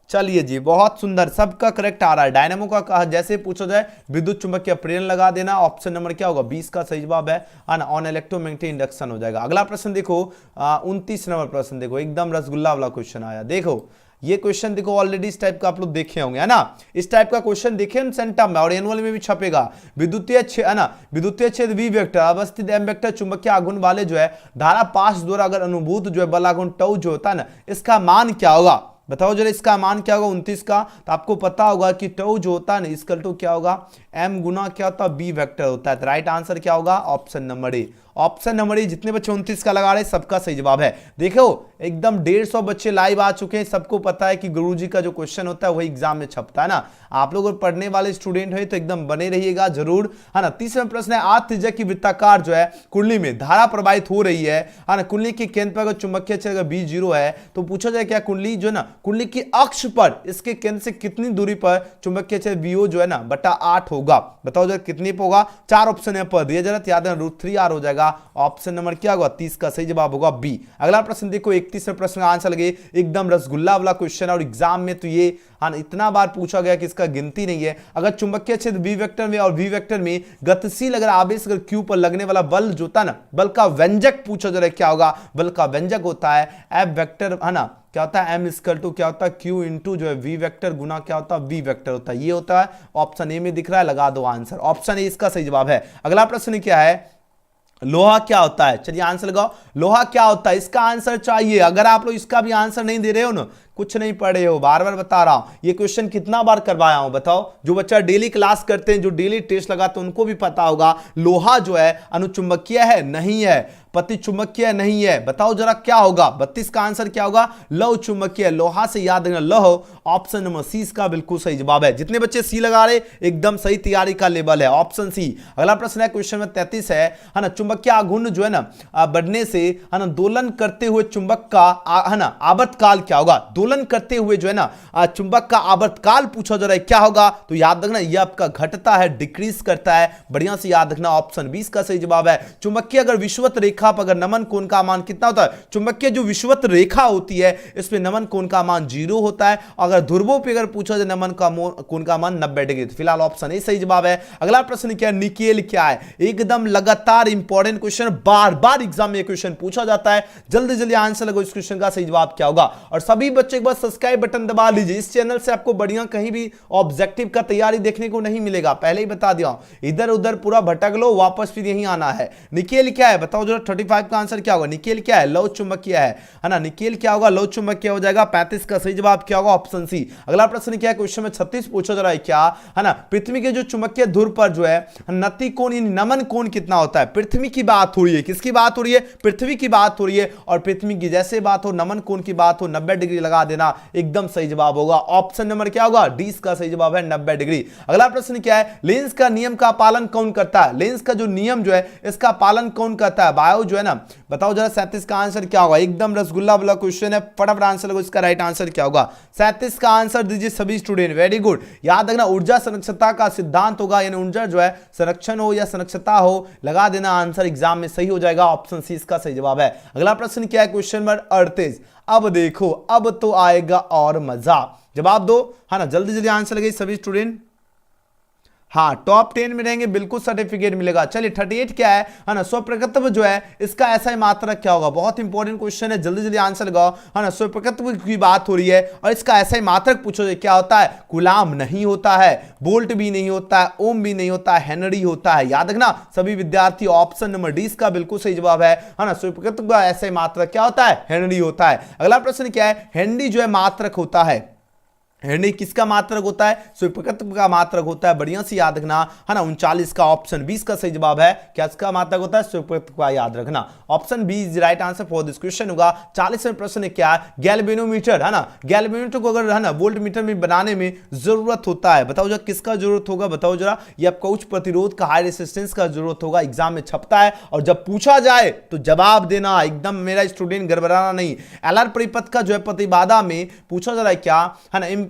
चलिए जी, बहुत सुंदर, सबका करेक्ट आ रहा है। डायनेमो का कहा जैसे पूछा जाए विद्युत चुंबकीय प्रेरण लगा देना। ऑप्शन नंबर क्या होगा? 20 का सही जवाब है ना, ऑन इलेक्ट्रोमैग्नेटिक इंडक्शन हो जाएगा। अगला प्रश्न देखो, 29 नंबर प्रश्न देखो, एकदम रसगुल्ला वाला क्वेश्चन आया। देखो ये क्वेश्चन देखो, ऑलरेडी इस टाइप का आप लोग देखे होंगे, है ना। इस टाइप का क्वेश्चन देखे हम सेंटम में और एनुअल में भी छपेगा। विद्युतीय छेद, है ना, विद्युतीय छेद वी वेक्टर अवस्थित एम वेक्टर चुंबकीय आघूर्ण वाले जो है धारा पास द्वारा अगर अनुभूत जो है बल आघूर्ण टू जो होता है ना, इसका मान क्या होगा? बताओ जरा इसका मान क्या होगा 29 का। तो आपको पता होगा कि टू जो होता है ना, इक्वल टू क्या होगा? एम गुना क्या होता है? बी वेक्टर होता है। तो राइट आंसर क्या होगा? Option number A. Option number A. जितने बच्चे 29 का लगा रहे सबका सही जवाब है। देखो एकदम 150 बच्चे लाइव आ चुके हैं। सबको पता है कि गुरुजी का जो क्वेश्चन होता है वही एग्जाम में छपता है ना। आप लोग पढ़ने वाले स्टूडेंट है तो एकदम बने रहिएगा जरूर, है ना। 30वां प्रश्न है, आठ त्रिज्या की वृत्ताकार जो है कुंडली में धारा प्रवाहित हो रही है ना। कुंडली के केंद्र पर अगर चुंबकीय क्षेत्र अगर B0 है तो पूछा जाए क्या कुंडली जो है ना, कुंडली की अक्ष पर इसके केंद्र से कितनी दूरी पर चुंबकीय क्षेत्र BO जो है ना बटा 8 होगा। होगा? बताओ जरा कितने पे होगा? 4 ऑप्शन यहाँ पर दिया, जरा याद है √3r हो जाएगा। ऑप्शन नंबर क्या होगा? 30 का सही जवाब होगा बी। अगला प्रश्न देखो 31वें प्रश्न का आंसर लगे, एकदम रसगुल्ला वाला क्वेश्चन है और एग्जाम में तो ये हाँ इतना बार पूछा गया कि इसका गिनती नहीं है। अगर चुंबकीय क्षेत्र वी वेक्टर में और वी वेक्टर में गतिशील अगर आवेश अगर क्यू पर लगने वाला बल जो होता है ना, बल का व्यंजक पूछा जा रहा है, क्या होगा? बल का व्यंजक होता है एफ वेक्टर, है ना, क्या होता है? एम इक्वल टू क्या होता है? क्यू इंटू जो है वी वेक्टर गुना क्या होता है? वी वेक्टर होता है। ये होता है ऑप्शन ए में दिख रहा है, लगा दो आंसर। ऑप्शन ए इसका सही जवाब है। अगला प्रश्न क्या है? लोहा क्या होता है? चलिए आंसर लगाओ। लोहा क्या होता है? इसका आंसर चाहिए। अगर आप लोग इसका भी आंसर नहीं दे रहे हो ना, कुछ नहीं पढ़े हो, बार बार बता रहा हूं, ये क्वेश्चन कितना बार करवाया हूं बताओ। जो बच्चा डेली क्लास करते हैं, जो डेली टेस्ट लगाते हैं, उनको भी पता होगा लोहा जो है अनुचुंबकीय है? नहीं है। पतिचुंबकीय नहीं है। बताओ जरा क्या होगा? 32 का आंसर क्या होगा? लौह चुंबकीय। लोहा से याद रखना लौह, ऑप्शन नंबर सी इसका बिल्कुल सही जवाब है। जितने बच्चे सी लगा रहे एकदम सही तैयारी का लेवल है, ऑप्शन सी। अगला प्रश्न है क्वेश्चन में 33 है ना, चुंबकीय आघूर्ण जो है ना बढ़ने से है ना दोलन करते हुए चुंबक का है ना आवर्तकाल क्या होगा? दोलन करते हुए जो है ना चुंबक का आवर्तकाल पूछा जा रहा है, क्या होगा? तो याद रखना ये आपका घटता है, डिक्रीज करता है। बढ़िया से याद रखना, ऑप्शन 20 का सही जवाब है। चुंबकीय अगर विषुवत रेखा पर अगर नमन कोण का मान कितना होता है? चुंबकीय जो विषुवत रेखा होती है इसमें नमन कोण का मान 0 होता है। अगर ध्रुवों पे अगर पूछा जाए नमन का कोण का मान 90 डिग्री। तो फिलहाल ऑप्शन ए सही जवाब है। अगला प्रश्न क्या है? निकेल क्या है? एकदम लगातार इंपॉर्टेंट क्वेश्चन, बार बार एग्जाम में क्वेश्चन पूछा जाता है। जल्दी जल्दी आंसर लगो, इस क्वेश्चन का सही जवाब क्या होगा? और सभी बच्चे एक बार सब्सक्राइब बटन दबा लीजिए। इस चैनल से आपको बढ़िया कहीं भी ऑब्जेक्टिव का तैयारी देखने को नहीं मिलेगा, पहले ही बता दिया। इधर उधर पूरा भटक लो, वापस फिर यहीं आना है। निकेल क्या है? बताओ जरा 35 का आंसर क्या होगा? निकेल क्या है? लौह चुंबकीय है ना। निकेल क्या होगा? लौह चुंबकीय हो जाएगा। 35 का सही जवाब क्या होगा? Option C. अगला प्रश्न क्या है? क्वेश्चन में 36 पूछा जा रहा है, क्या है ना पृथ्वी के जो चुंबकीय ध्रुव पर जो है नति कोण यानी नमन कोण कितना होता है? पृथ्वी की बात हो रही है, किसकी बात हो रही है? पृथ्वी की बात हो रही है। और पृथ्वी की जैसे बात हो, नमन कोण की बात हो, 90 डिग्री लगा देना, एकदम सही जवाब होगा। ऑप्शन नंबर क्या होगा? डी इसका सही जवाब है, 90 डिग्री। अगला प्रश्न क्या है? लेंस का नियम का पालन कौन करता है? लेंस का जो नियम जो है इसका पालन कौन करता है? बायो जो है ना, बताओ जरा 37 का आंसर क्या होगा? एकदम रसगुल्ला वाला क्वेश्चन है, फटाफट आंसर लगो। इसका राइट आंसर क्या होगा? 37 का आंसर दीजिए सभी स्टूडेंट, वेरी गुड। याद रखना ऊर्जा संरक्षता का सिद्धांत होगा, यानी ऊर्जा जो है संरक्षण हो या संरक्षता हो, लगा देना, आंसर एग्जाम में सही हो जाएगा। ऑप्शन सी इसका सही जवाब है। अगला प्रश्न क्या है? Question number 38। अब देखो, अब तो आएगा और मजा, जवाब दो, है ना, जल्दी जल्दी आंसर लगे सभी स्टूडेंट। हाँ, टॉप 10 में रहेंगे, बिल्कुल सर्टिफिकेट मिलेगा। चलिए 38 क्या है ना, स्वप्रकत्व जो है इसका ऐसा मात्रक क्या होगा? बहुत इंपॉर्टेंट क्वेश्चन है, जल्दी जल्दी आंसर लगाओ, है ना। स्वप्रकत्व की बात हो रही है और इसका ऐसा ही मात्रक पूछो जाए, क्या होता है? कूलाम नहीं होता है, वोल्ट भी नहीं होता है, ओम भी नहीं होता है, हेनरी होता है। याद रखना सभी विद्यार्थी, ऑप्शन नंबर डी इसका बिल्कुल सही जवाब है ना। स्वप्रकत्व का ऐसा ही मात्रक क्या होता है? हेनरी होता है। अगला प्रश्न क्या है? हेनरी जो है मात्रक होता है, हेनरी किसका मात्रक होता है? स्वप्रकत्व का मात्रक होता है। बढ़िया से याद रखना, है ना। 39 का ऑप्शन 20 का सही जवाब है। क्या इसका मात्रक होता है? स्वप्रकत्व का, याद रखना। Option B is right answer for this question होगा। 40वें प्रश्न क्या है? गैल्वेनोमीटर, है ना। गैल्वेनोमीटर को अगर है ना वोल्ट मीटर में बनाने में जरूरत होता है, बताओ जरा किसका जरूरत होगा? बताओ जरा। ये आपका उच्च प्रतिरोध का, हाई रेसिस्टेंस का जरूरत होगा। एग्जाम में छपता है और जब पूछा जाए तो जवाब देना, एकदम मेरा स्टूडेंट गड़बड़ाना नहीं। एलआर परिपथ का जो है प्रतिबाधा में पूछा जा रहा है, क्या है ना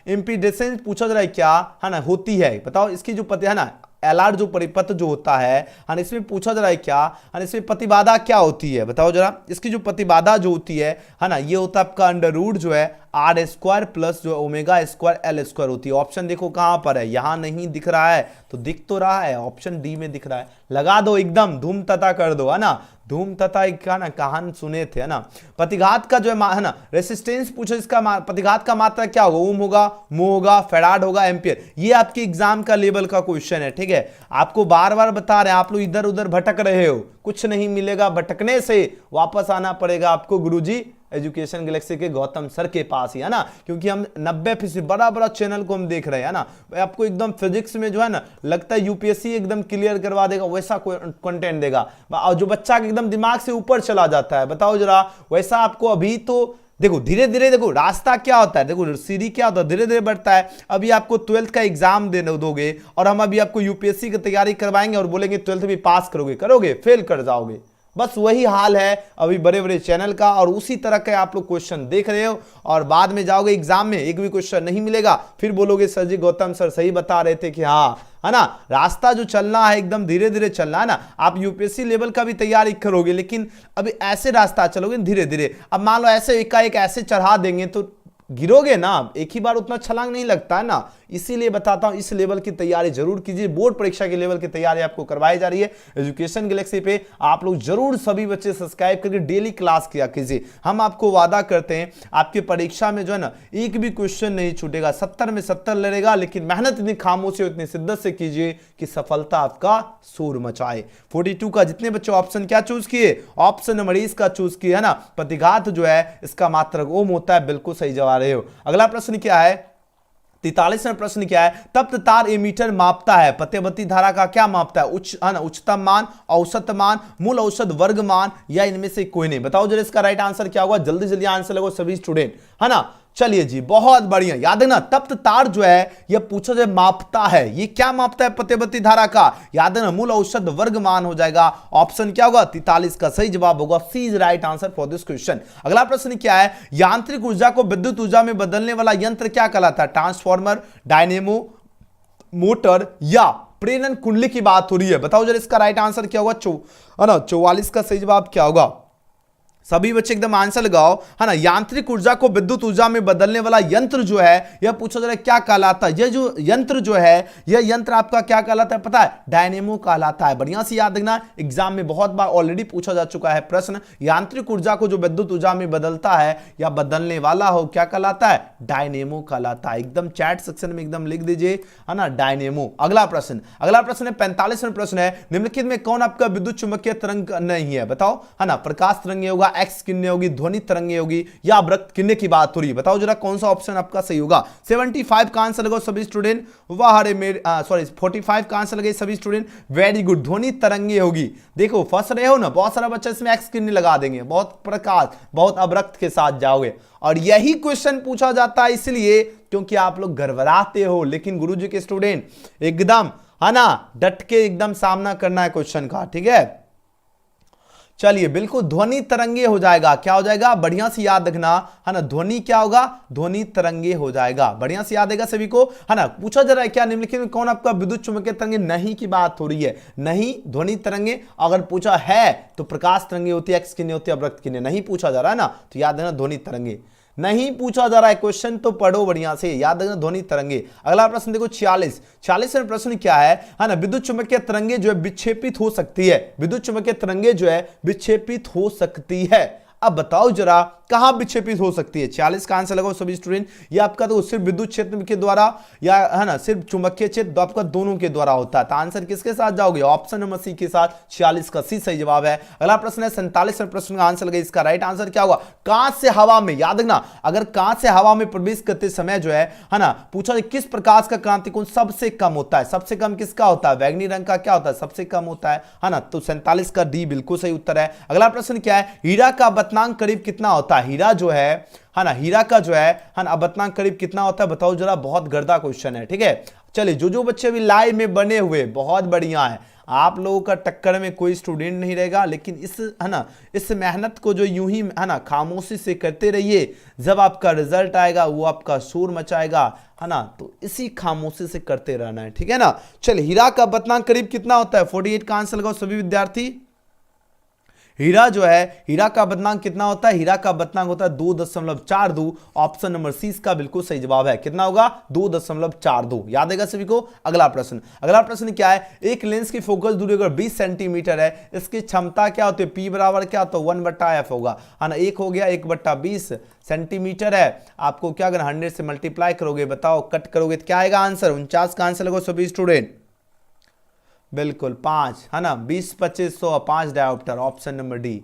इंपीडेंस पूछा जा रहा है, क्या है ना होती है? बताओ इसकी जो है ना एलआर जो परिपथ जो होता है इसमें पूछा जा रहा है, क्या है इसमें प्रतिबाधा क्या होती है? बताओ जरा। इसकी जो प्रतिबाधा जो होती है ना, ये होता है आपका अंडर रूट जो है आर स्क्वायर प्लस जो ओमेगा स्क्वायर एल स्क्वायर होती है। ऑप्शन देखो कहां पर है, यहां नहीं दिख रहा है तो दिख तो रहा है, ऑप्शन डी में दिख रहा है। लगा दो, एकदम धूम तथा कर दो, है ना। धूम तथा एक का ना कहान सुने थे, है ना। प्रतिघात का जो है ना रेसिस्टेंस पूछो, इसका प्रतिघात का मात्रा क्या होगा? ओम होगा, मो होगा, फेराड होगा, एम्पियर। ये आपके एग्जाम का लेवल का क्वेश्चन है, ठीक है। आपको बार बार बता रहे हैं, आप लोग इधर उधर भटक रहे हो, कुछ नहीं मिलेगा। भटकने से वापस आना पड़ेगा आपको गुरुजी एजुकेशन गैलेक्सी के गौतम सर के पास ही, है ना। क्योंकि हम 90% बड़ा बड़ा चैनल को हम देख रहे हैं, है ना। आपको एकदम फिजिक्स में जो है ना लगता है यूपीएससी एकदम क्लियर करवा देगा, वैसा कंटेंट देगा। और जो बच्चा एकदम दिमाग से ऊपर चला जाता है, बताओ जरा, वैसा आपको अभी तो देखो धीरे धीरे, देखो रास्ता क्या होता है, देखो सीढ़ी क्या होता है, धीरे धीरे बढ़ता है। अभी आपको 12th का एग्जाम देने दोगे और हम अभी आपको यूपीएससी की तैयारी करवाएंगे और बोलेंगे 12th भी पास करोगे, फेल कर जाओगे। बस वही हाल है अभी बड़े बड़े चैनल का, और उसी तरह के आप लोग क्वेश्चन देख रहे हो और बाद में जाओगे एग्जाम में एक भी क्वेश्चन नहीं मिलेगा, फिर बोलोगे सर जी गौतम सर सही बता रहे थे कि हाँ, है है ना। रास्ता जो चलना है एकदम धीरे धीरे चलना है ना। आप यूपीएससी लेवल का भी तैयारी करोगे लेकिन अभी ऐसे रास्ता चलोगे धीरे धीरे। अब मान लो ऐसे एकाएक ऐसे चढ़ा देंगे तो गिरोगे ना, एक ही बार उतना छलांग नहीं लगता है ना। इसीलिए बताता हूं इस लेवल की तैयारी जरूर कीजिए। बोर्ड परीक्षा के लेवल की तैयारी आपको करवाई जा रही है एजुकेशन गैलेक्सी पे। आप लोग जरूर सभी बच्चे सब्सक्राइब करके डेली क्लास किया कीजिए। हम आपको वादा करते हैं आपकी परीक्षा में जो है ना एक भी क्वेश्चन नहीं छूटेगा, 70 में 70 लड़ेगा। लेकिन मेहनत इतनी खामोशी और इतनी शिद्दत से कीजिए कि सफलता आपका शोर मचाए। 42 का जितने बच्चे ऑप्शन क्या चूज किए, ऑप्शन नंबर 20 का चूज किए है ना। प्रतिघात जो है इसका मात्रक ओम होता है, बिल्कुल सही जवाब रहे हो। अगला प्रश्न क्या है, 43वां प्रश्न क्या है, तप्त तार एमीटर मापता है पत्यवती धारा का क्या मापता है, उच्चतम मान, औसत मान, मूल औसत वर्ग मान या इनमें से कोई नहीं। बताओ जरा इसका राइट आंसर क्या होगा, जल्दी जल्दी आंसर लगो सभी स्टूडेंट, है ना। चलिए जी बहुत बढ़िया, याद है ना तप्त तार जो है यह पूछा जाए मापता है, ये क्या मापता है पत्यवती धारा का, याद है ना मूल औसत वर्ग मान हो जाएगा। ऑप्शन क्या होगा 43 का सही जवाब होगा, C is right answer for this question. अगला प्रश्न क्या है, यांत्रिक ऊर्जा को विद्युत ऊर्जा में बदलने वाला यंत्र क्या कहलाता है, ट्रांसफार्मर, डायनेमो, मोटर या प्रेरण कुंडली की बात हो रही है। बताओ जरा इसका राइट आंसर क्या होगा, 44 का सही जवाब क्या होगा। सभी बच्चे एकदम आंसर लगाओ, है ना। यांत्रिक ऊर्जा को विद्युत ऊर्जा में बदलने वाला यंत्र जो है यह पूछा जा रहा है क्या कहलाता है। यह जो यंत्र जो है यह यंत्र आपका क्या कहलाता है पता है, डायनेमो कहलाता है। बढ़िया से याद रखना, एग्जाम में बहुत बार ऑलरेडी पूछा जा चुका है प्रश्न। यांत्रिक ऊर्जा को जो विद्युत ऊर्जा में बदलता है या बदलने वाला हो क्या कहलाता है, डायनेमो कहलाता है। एकदम चैट सेक्शन में एकदम लिख दीजिए, है ना, डायनेमो। अगला प्रश्न है 45वां प्रश्न है, निम्नलिखित में कौन आपका विद्युत चुंबकीय तरंग नहीं है। बताओ, है ना, प्रकाश तरंग होगा, एक्स किरणें होगी, ध्वनि तरंगे होगी या अवरक्त किरणें की बात हो रही है। बताओ जरा कौन सा ऑप्शन आपका सही होगा। 75 का आंसर लगाओ सभी स्टूडेंट, वाह रे मेरे 45 का आंसर लगे सभी स्टूडेंट, वेरी गुड, ध्वनि तरंगे होगी। देखो फंस रहे हो ना, बहुत सारा बच्चा इसमें एक्स किरणें लगा देंगे, बहुत प्रकाश बहुत अवरक्त के साथ जाओगे। और यही क्वेश्चन पूछा जाता है इसलिए क्योंकि आप लोग घबराते हो, लेकिन गुरुजी के स्टूडेंट एकदम, है ना, डट के एकदम सामना करना है क्वेश्चन का, ठीक है। चलिए बिल्कुल ध्वनि तरंगे हो जाएगा, क्या हो जाएगा, बढ़िया से याद रखना, है ना, ध्वनि क्या होगा, ध्वनि तरंगे हो जाएगा। बढ़िया से याद रहेगा सभी को, है ना। पूछा जा रहा है क्या निम्नलिखित में कौन आपका विद्युत चुंबकीय तरंगे नहीं की बात हो रही है, नहीं ध्वनि तरंगे। अगर पूछा है तो प्रकाश तरंगे होती है, एक्स किरणें होती है, अवरक्त किरणें। नहीं पूछा जा रहा है ना तो याद रखना ध्वनि तरंगे। नहीं पूछा जा रहा है क्वेश्चन तो पढ़ो बढ़िया से, याद रखना ध्वनि तरंगे। अगला प्रश्न देखो 46वां प्रश्न क्या है ना, विद्युत चुंबकीय तरंगे जो है विक्षेपित हो सकती है, विद्युत चुंबकीय तरंगे जो है विक्षेपित हो सकती है। अब बताओ जरा कहां विक्षेपित हो सकती है। 46 का आंसर लगाओ सभी स्टूडेंट। ये आपका तो सिर्फ विद्युत क्षेत्र के द्वारा या, है ना, सिर्फ चुंबकीय क्षेत्र तो आपका दोनों के द्वारा होता है। तो आंसर किसके साथ जाओगे, ऑप्शन नंबर सी के साथ, 46 का सी सही जवाब है। अगला प्रश्न है 47वें प्रश्न का आंसर लगे, इसका राइट आंसर क्या होगा, कांच से हवा में, याद रखना अगर कांच से हवा में प्रवेश करते समय जो है ना, पूछा जाए किस प्रकाश का क्रांतिकोण सबसे कम होता है, सबसे कम किसका होता है, बैगनी रंग का क्या होता है, सबसे कम होता है ना। तो 47 का डी बिल्कुल सही उत्तर है। अगला प्रश्न क्या है, हीरा का अपवर्तनांक करीब कितना होता है। हीरा जो है ना, हीरा का जो है ना अपवर्तनांक करीब कितना होता है, बताओ जरा, बहुत गर्दा क्वेश्चन है, ठीक है। चलिए जो बच्चे भी लाइव में बने हुए बहुत बढ़िया है, आप लोगों का टक्कर में कोई स्टूडेंट नहीं रहेगा। लेकिन इस, है ना, इस मेहनत को जो यूं ही, है ना, खामोशी से करते रहिए, जब आपका रिजल्ट आएगा वो आपका शोर मचाएगा, है ना। तो इसी खामोशी से करते रहना है, ठीक है ना। चलिए हीरा का अपवर्तनांक करीब कितना होता है, 48 का आंसर लगाओ सभी विद्यार्थी। हीरा जो है, हीरा का अपवर्तनांक कितना होता है, हीरा का अपवर्तनांक होता है 2.42। ऑप्शन नंबर सी इसका बिल्कुल सही जवाब है, कितना होगा, 2.42। याद है सभी को। अगला प्रश्न क्या है, एक लेंस की फोकस दूरी अगर 20 सेंटीमीटर है, इसकी क्षमता क्या होती है, पी बराबर क्या होता है, 1/f होगा, है ना। एक हो गया 1/20 सेंटीमीटर है, आपको क्या करना, 100 से मल्टीप्लाई करोगे, बताओ कट करोगे तो क्या आएगा आंसर, 49 का आंसर लगो सभी स्टूडेंट। बिल्कुल 5, है ना, 20 25 100 5 डायोप्टर, ऑप्शन नंबर डी।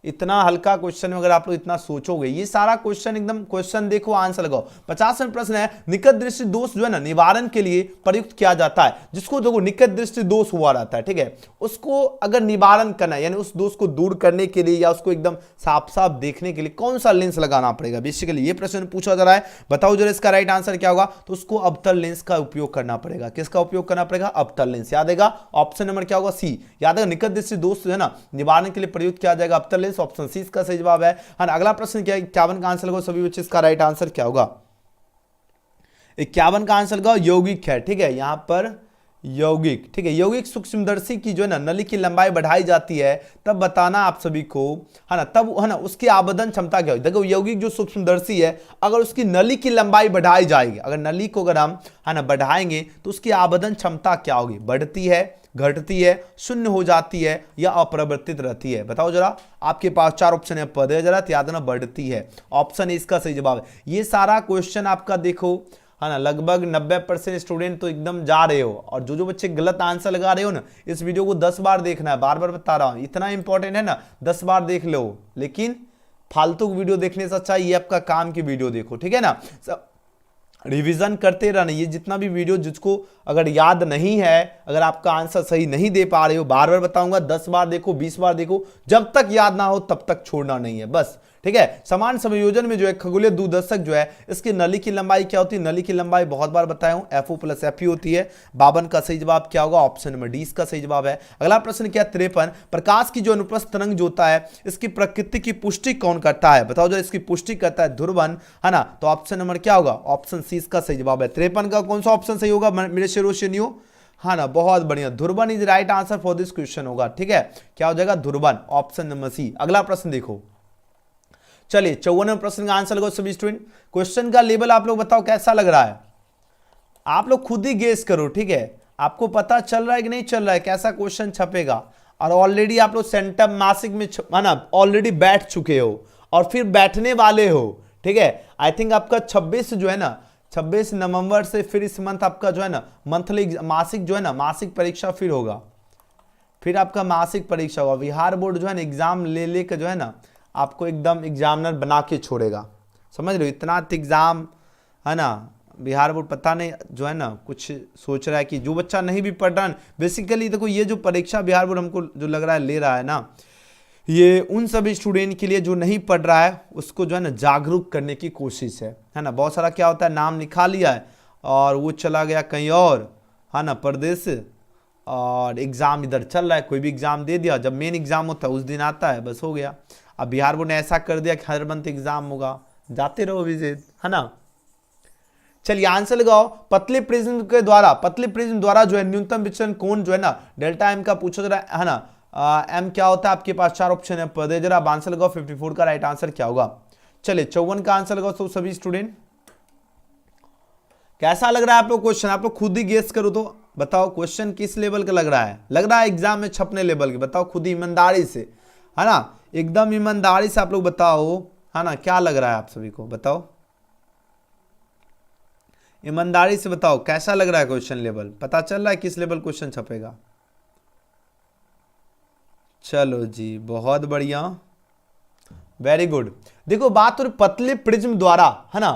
इतना हल्का क्वेश्चन में अगर आप लोग इतना सोचोगे, ये सारा क्वेश्चन एकदम, क्वेश्चन देखो आंसर लगाओ। 50वां प्रश्न है, निकट दृष्टि दोष जो है ना निवारण के लिए प्रयुक्त किया जाता है। जिसको देखो निकट दृष्टि दोष हुआ रहता है, ठीक है, उसको अगर निवारण करना है, यानी उस दोष को दूर करने के लिए या उसको एकदम साफ साफ देखने के लिए कौन सा लेंस लगाना पड़ेगा, बेसिकली ये प्रश्न पूछा जा रहा है। बताओ जरा इसका राइट आंसर क्या होगा, तो उसको अवतल लेंस का उपयोग करना पड़ेगा। किसका उपयोग करना पड़ेगा, अवतल लेंस। याद है ऑप्शन नंबर क्या होगा, सी। याद है निकट दृष्टि दोष जो है ना निवारण के लिए प्रयुक्त किया जाएगा अवतल लेंस, ऑप्शन सी इसका सही जवाब है। अगला प्रश्न क्या है, 51 का आंसर लगो सभी बच्चे, इसका राइट आंसर क्या होगा। 51 का आंसर लगाओ यौगिक है, ठीक है, यहां पर यौगिक, ठीक है। यौगिक सूक्ष्मदर्शी की जो है ना नली की लंबाई बढ़ाई जाती है, तब बताना आप सभी को, है ना, तब है ना उसकी आबदन क्षमता क्या होगी। देखो यौगिक जो सूक्ष्मदर्शी है, अगर उसकी नली की लंबाई बढ़ाई जाएगी, अगर नली को अगर हम है ना बढ़ाएंगे तो उसकी आबदन क्षमता क्या होगी, बढ़ती है, घटती है, शून्य हो जाती है या अपरिवर्तित रहती है। बताओ जरा, आपके पास 4 ऑप्शन है, पद है जरा, याद ना, बढ़ती है, ऑप्शन इसका सही जवाब है। ये सारा क्वेश्चन आपका देखो है ना, लगभग 90% स्टूडेंट तो एकदम जा रहे हो, और जो जो बच्चे गलत आंसर लगा रहे हो ना, इस वीडियो को 10 बार देखना है, बार बार बता रहा हूं, इतना इंपॉर्टेंट है ना, 10 बार देख लो। लेकिन फालतू वीडियो देखने से अच्छा ये आपका काम की वीडियो देखो, ठीक है ना। रिवीजन करते रहना, ये जितना भी वीडियो जिसको अगर याद नहीं है, अगर आपका आंसर सही नहीं दे पा रहे हो, बार बार बताऊंगा, 10 बार देखो, 20 बार देखो, जब तक याद ना हो तब तक छोड़ना नहीं है, बस, ठीक है। समान संयोजन में जो है खगोलीय दूरदर्शक जो है, इसकी नली की लंबाई क्या होती है, नली की लंबाई बहुत बार बताया हूं, FO + FE होती है। 52 का सही जवाब क्या होगा, ऑप्शन नंबर डी इसका सही जवाब है। अगला प्रश्न क्या, 53, प्रकाश की जो अनुप्रस्थ तरंग जो होता है, इसकी प्रकृति की पुष्टि कौन करता है, बताओ जरा, इसकी पुष्टि करता है ध्रुवन, है ना, तो ऑप्शन नंबर क्या होगा, ऑप्शन सी इसका सही जवाब है। 53 का कौन सा ऑप्शन सही होगा मेरे शेरो शेनियो, हाँ ना, बहुत बढ़िया, Dhruvan is right answer for this question होगा, ठीक है, क्या हो जाएगा, ध्रुवन, ऑप्शन नंबर सी। अगला प्रश्न देखो, चलिए 54वें प्रश्न का आंसर लगाओ सभी स्टूडेंट। क्वेश्चन का लेवल आप लोग बताओ कैसा लग रहा है, आप लोग खुद ही गेस करो, ठीक है, आपको पता चल रहा है कि नहीं चल रहा है, कैसा क्वेश्चन छपेगा। और ऑलरेडी आप लोग सेंटम मासिक में है ना ऑलरेडी बैठ चुके हो और फिर बैठने वाले हो, ठीक है। आई थिंक आपका 26 जो है ना, 26 नवंबर से फिर इस मंथ आपका जो है ना मंथली मासिक जो है ना, मासिक परीक्षा फिर होगा, फिर आपका मासिक परीक्षा होगा। बिहार बोर्ड जो है ना एग्जाम ले लेकर जो है ना आपको एकदम एग्जामिनर बना के छोड़ेगा, समझ रहे हो, इतना एग्जाम है ना। बिहार बोर्ड पता नहीं जो है ना कुछ सोच रहा है कि जो बच्चा नहीं भी पढ़ रहा, बेसिकली देखो ये जो परीक्षा बिहार बोर्ड हमको जो लग रहा है ले रहा है ना, ये उन सभी स्टूडेंट के लिए जो नहीं पढ़ रहा है उसको जो है ना जागरूक करने की कोशिश है ना। बहुत सारा क्या होता है, नाम लिखा लिया है और वो चला गया कहीं और, है ना, प्रदेश, और एग्जाम इधर चल रहा है, कोई भी एग्जाम दे दिया, जब मेन एग्जाम होता है उस दिन आता है, बस हो गया। अब बिहार बोर्ड ने ऐसा कर दिया कि हर मंथ एग्जाम होगा, जाते रहो विजिट, है ना। चलिए आंसर लगाओ, पतले प्रिज्म के द्वारा, पतले प्रिज्म द्वारा जो है न्यूनतम विचलन कोण जो है ना डेल्टा एम का पूछा जा रहा है ना, एम क्या होता है, आपके पास 4 ऑप्शन है, पदे जरा आंसर लगाओ, 54 का राइट आंसर क्या होगा। चलिए 54 का आंसर लगाओ तो सभी स्टूडेंट, कैसा लग रहा है आप लोग क्वेश्चन, आप लोग खुद ही गेस करो तो बताओ क्वेश्चन किस लेवल का लग रहा है, लग रहा है एग्जाम में छपने लेवल के, बताओ खुद ही ईमानदारी से, है ना, एकदम ईमानदारी से आप लोग बताओ, है ना, क्या लग रहा है आप सभी को, बताओ ईमानदारी से बताओ कैसा लग रहा है क्वेश्चन लेवल, पता चल रहा है किस लेवल क्वेश्चन छपेगा। चलो जी बहुत बढ़िया, वेरी गुड। देखो बात और पतले प्रिज्म द्वारा, है ना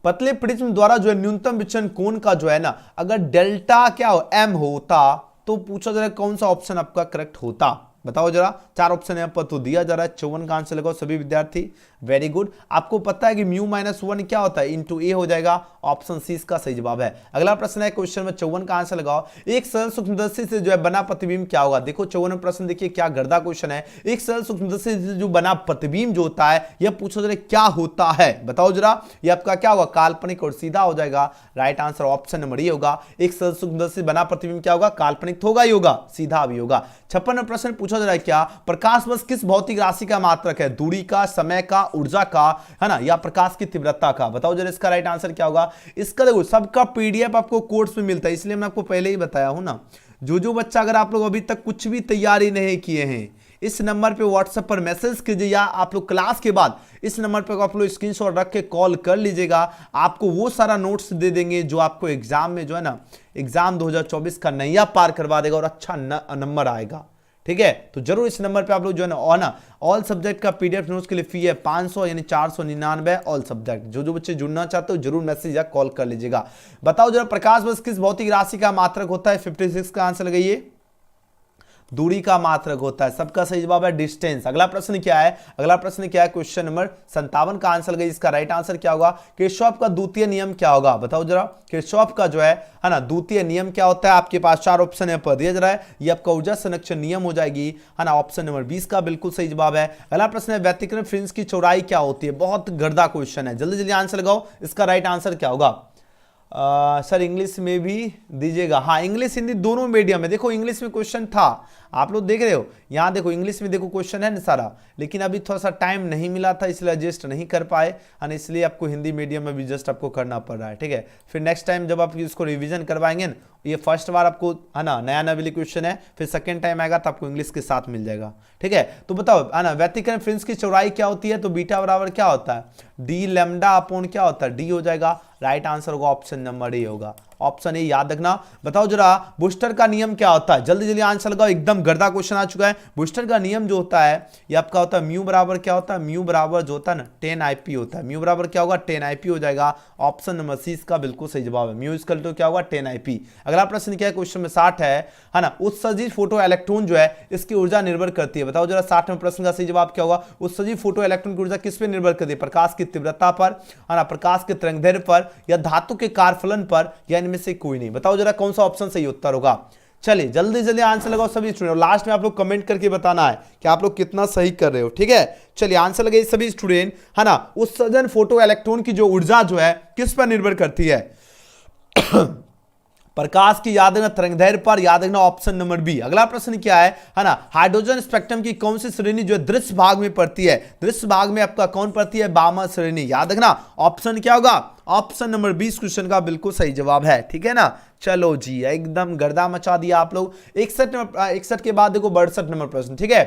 पतले प्रिज्म द्वारा जो है न्यूनतम विचलन कोण का जो है ना, अगर डेल्टा क्या हो एम होता तो पूछा जरा कौन सा ऑप्शन आपका करेक्ट होता, बताओ जरा। 4 ऑप्शन यहाँ पर तो दिया जा रहा है, 54 का आंसर लगाओ सभी विद्यार्थी, वेरी गुड। आपको पता है कि μ-1 क्या होता है, इंटू ए हो जाएगा, ऑप्शन सी इसका सही जवाब है। अगला प्रश्न है क्वेश्चन में 54 का आंसर लगाओ, एक सरल सूक्ष्मदर्शी से जो है बना प्रतिबिंब क्या होगा। देखो 54 प्रश्न देखिए क्या गर्दा क्वेश्चन है, एक सरल सूक्ष्मदर्शी से जो बना प्रतिबिंब जो होता है यह पूछो जरा क्या होता है, बताओ जरा। ये आपका क्या होगा, काल्पनिक और सीधा हो जाएगा, right answer option number A होगा। एक सरल सूक्ष्मदर्शी से बना प्रतिबिंब क्या होगा, काल्पनिक होगा ही होगा, सीधा भी होगा। 56 प्रश्न पूछा जा रहा है क्या, प्रकाश बस किस भौतिक राशि का मात्रक है, दूरी का, समय का, ऊर्जा का, है ना, या प्रकाश की तीव्रता का, बताओ जरा इसका राइट आंसर क्या होगा। इसका देखो सबका पीडीएफ आपको कोर्स में मिलता है, इसलिए मैं आपको पहले ही बताया हूं ना। जो बच्चा अगर आप लोग अभी तक कुछ भी तैयारी नहीं किए हैं, इस नंबर पे व्हाट्सएप पर मैसेज कीजिए, या आप लोग क्लास के बाद इस नंबर पे आप लोग स्क्रीनशॉट रख के कॉल कर लीजिएगा, आपको वो सारा नोट्स दे देंगे जो आपको एग्जाम में जो है ना, एग्जाम 2024 का नैया पार करवा देगा और अच्छा नंबर आएगा, ठीक है। तो जरूर इस नंबर पे आप लोग जो है ना ऑल सब्जेक्ट का पीडीएफ नोट्स के लिए फी है 500 यानी 499 ऑल सब्जेक्ट। जो बच्चे जुड़ना चाहते हो जरूर मैसेज या कॉल कर लीजिएगा। बताओ जरा प्रकाश बस किस भौतिक राशि का मात्रक होता है, 56 का आंसर लगाइए। दूरी का मात्रक होता है। सबका सही जवाब है डिस्टेंस। अगला प्रश्न क्या है, अगला प्रश्न क्या है, क्वेश्चन नंबर 57 का आंसर गई। इसका राइट आंसर क्या होगा, किरचॉफ का द्वितीय नियम क्या होगा, बताओ जरा। किरचॉफ का जो है ना द्वितीय नियम क्या होता है, आपके पास 4 ऑप्शन है पर दिया जा रहा है, ये आपका ऊर्जा संरक्षण नियम हो जाएगी, है ना। ऑप्शन नंबर 20 का बिल्कुल सही जवाब है। अगला प्रश्न है व्यतिक्रम फ्रिंज की चौड़ाई क्या होती है, बहुत गर्दा क्वेश्चन है, जल्दी जल्दी आंसर लगाओ। इसका राइट आंसर क्या होगा। सर इंग्लिश में भी दीजिएगा, हाँ इंग्लिश हिंदी दोनों मीडियम है। देखो इंग्लिश में क्वेश्चन था, आप लोग देख रहे हो यहाँ, देखो इंग्लिश में देखो क्वेश्चन है ना सारा, लेकिन अभी थोड़ा सा टाइम नहीं मिला था इसलिए एडजस्ट नहीं कर पाए, है ना, इसलिए आपको हिंदी मीडियम में भी जस्ट आपको करना पड़ रहा है, ठीक है। फिर नेक्स्ट टाइम जब आप इसको रिवीजन करवाएंगे ना, ये फर्स्ट बार आपको है ना नया नवेली क्वेश्चन है, फिर सेकंड टाइम आएगा तो आपको इंग्लिश के साथ मिल जाएगा, ठीक है। तो बताओ है ना व्यतिक्रम फ्रिंज की चौड़ाई क्या होती है, तो बीटा बराबर क्या होता है, डी लैम्डा अपॉन क्या होता है, डी हो जाएगा। राइट आंसर होगा ऑप्शन नंबर ए होगा, ऑप्शन ए याद रखना। बताओ जरा बूस्टर का नियम क्या होता है, जल्दी जल्दी आंसर लगाओ, एकदम गर्दा क्वेश्चन आ चुका है। बूस्टर का नियम जो होता है ये आपका होता है म्यू बराबर क्या होता है, म्यू बराबर जो होता है ना 10 IP होता है, म्यू बराबर क्या होगा 10 IP हो जाएगा। ऑप्शन नंबर सी इसका बिल्कुल सही जवाब है, म्यू इक्वल टू क्या होगा 10 IP। अगला प्रश्न क्या है, क्वेश्चन में 60 है ना, उत्सर्जित फोटो इलेक्ट्रॉन जो है इसकी ऊर्जा निर्भर करती है, बताओ जरा 60 में प्रश्न का सही जवाब क्या होगा। उत्सर्जित फोटो इलेक्ट्रॉन की ऊर्जा किस पे निर्भर करती है, प्रकाश की तीव्रता पर, है ना, प्रकाश के तरंगदैर्घ्य पर, या धातु के कार्यफलन पर, या इनमें से कोई नहीं। बताओ जरा कौन सा ऑप्शन सही उत्तर होगा। चलिए जल्दी जल्दी आंसर लगाओ सभी स्टूडेंट, लास्ट में आप लोग कमेंट करके बताना है कि आप लोग कितना सही कर रहे हो, ठीक है। चलिए आंसर लगाइए सभी स्टूडेंट, है ना। उत्सर्जन फोटो इलेक्ट्रॉन की जो ऊर्जा जो है किस पर निर्भर करती है, प्रकाश की याद रखना तरंगदैर्घ्य पर, याद रखना ऑप्शन नंबर बी। अगला प्रश्न क्या है ना, हाइड्रोजन स्पेक्ट्रम की कौन सी श्रेणी जो है दृश्य भाग में पड़ती है, दृश्य भाग में आपका कौन पड़ती है, बामा श्रेणी, याद रखना ऑप्शन क्या होगा, ऑप्शन नंबर 20 क्वेश्चन का बिल्कुल सही जवाब है, ठीक है ना। चलो जी एकदम गर्दा मचा दिया आप लोग। 61 के बाद देखो 62 नंबर प्रश्न, ठीक है।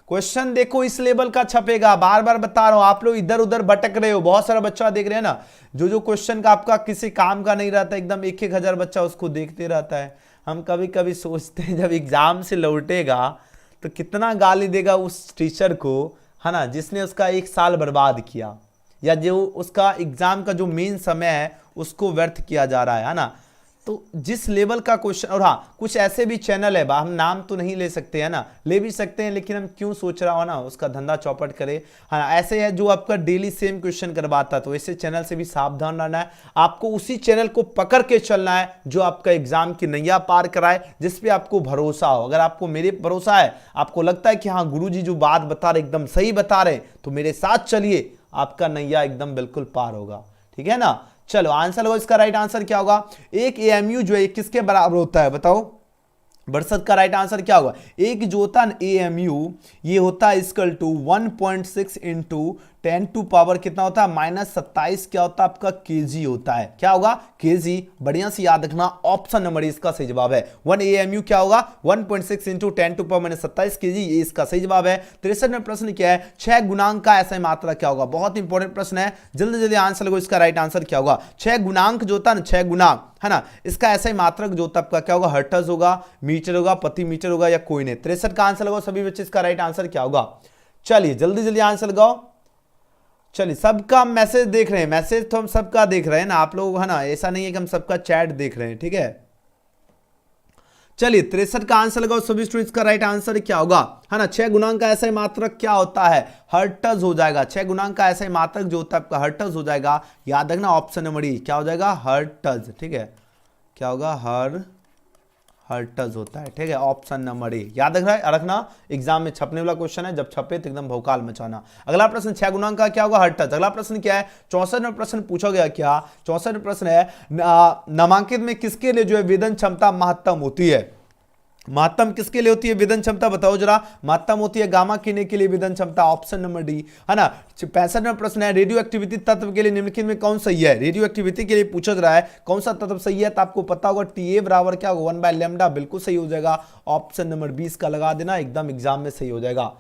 क्वेश्चन देखो इस लेवल का छपेगा, बार बार बता रहा हूं, आप लोग इधर उधर भटक रहे हो, बहुत सारा बच्चा देख रहे हैं ना, जो क्वेश्चन का आपका किसी काम का नहीं रहता, एकदम 1,000 बच्चा उसको देखते रहता है। हम कभी कभी सोचते हैं जब एग्जाम से लौटेगा तो कितना गाली देगा उस टीचर को, है ना, जिसने उसका 1 साल बर्बाद किया, या जो उसका एग्जाम का जो मेन समय है उसको व्यर्थ किया जा रहा है ना। तो जिस लेवल का क्वेश्चन, और हाँ कुछ ऐसे भी चैनल है, हम नाम तो नहीं ले सकते है ना, ले भी सकते हैं लेकिन हम क्यों सोच रहा हो ना उसका धंधा चौपट करे, हाँ ऐसे है जो आपका डेली सेम क्वेश्चन करवाता, तो ऐसे चैनल से भी सावधान रहना है। आपको उसी चैनल को पकड़ के चलना है जो आपका एग्जाम की नैया पार कराए, जिसपे आपको भरोसा हो। अगर आपको मेरे भरोसा है, आपको लगता है कि हाँ गुरुजी जो बात बता रहे एकदम सही बता रहे, तो मेरे साथ चलिए, आपका नैया एकदम बिल्कुल पार होगा, ठीक है ना। चलो आंसर लो, इसका राइट आंसर क्या होगा, एक AMU जो है किसके बराबर होता है, बताओ। 62 का राइट आंसर क्या होगा, एक जो होता है AMU ये होता है equal to 1.6 into 10 to power कितना होता है -27, क्या होता है आपका kg होता है, क्या होगा kg, बढ़िया से याद रखना, ऑप्शन नंबर इसका सही जवाब है। 1 AMU क्या होगा 1.6 इंटू 10 टू पावर -27 kg, ये इसका सही जवाब है। 63 में प्रश्न क्या है, 6 गुणांक का ऐसा मात्रा क्या होगा, बहुत इंपॉर्टेंट प्रश्न है, जल्दी जल्दी आंसर लगो, इसका राइट आंसर क्या होगा। 6 गुणांक जो होता है ना, 6 गुणांक, है ना, इसका ऐसा ही मात्रक जो होता है आपका क्या होगा, हर्ट्ज होगा, मीटर होगा, प्रति मीटर होगा, या कोई नहीं। 63 का आंसर लगाओ सभी बच्चे, इसका राइट आंसर क्या होगा। चलिए जल्दी जल्दी आंसर लगाओ। चलिए सबका मैसेज देख रहे हैं, मैसेज तो हम सबका देख रहे हैं ना आप लोग, है ना, ऐसा नहीं है कि हम सबका चैट देख रहे हैं, ठीक है। चलिए 63 का आंसर लगाओ सभी स्टूडेंट्स, का राइट आंसर क्या होगा, है ना। 6 गुणांक का ऐसा ही मात्रक क्या होता है, हर्ट्ज हो जाएगा। 6 गुणांक का ऐसा ही मात्रक जो होता है आपका हर्ट्ज हो जाएगा, याद रखना ऑप्शन नंबर ई, क्या हो जाएगा हर्ट्ज, ठीक है, क्या होगा हर्ट्ज होता है, ठीक है, ऑप्शन नंबर ए याद रखना, एग्जाम में छपने वाला क्वेश्चन है, जब छपे तो एकदम भौकाल मचाना। अगला प्रश्न 6 गुणांक का क्या होगा हर्ट्ज। अगला प्रश्न क्या है, 64 में प्रश्न पूछा गया, क्या 64 में प्रश्न है, नामांकित में किसके लिए जो है वेदन क्षमता महत्तम होती है, महत्तम किसके लिए होती है वेदन क्षमता, बताओ जरा। महत्तम होती है गामा किरण के लिए वेदन क्षमता, ऑप्शन नंबर डी, है ना। 65 में प्रश्न है, रेडियो एक्टिविटी तत्व के लिए निम्नलिखित में कौन सही है, रेडियो एक्टिविटी के लिए पूछा जा रहा है कौन सा तत्व सही है, तो आपको पता होगा TA बराबर क्या होगा 1/λ, बिल्कुल सही हो जाएगा, ऑप्शन नंबर 20 का लगा देना, एकदम एग्जाम में सही हो जाएगा।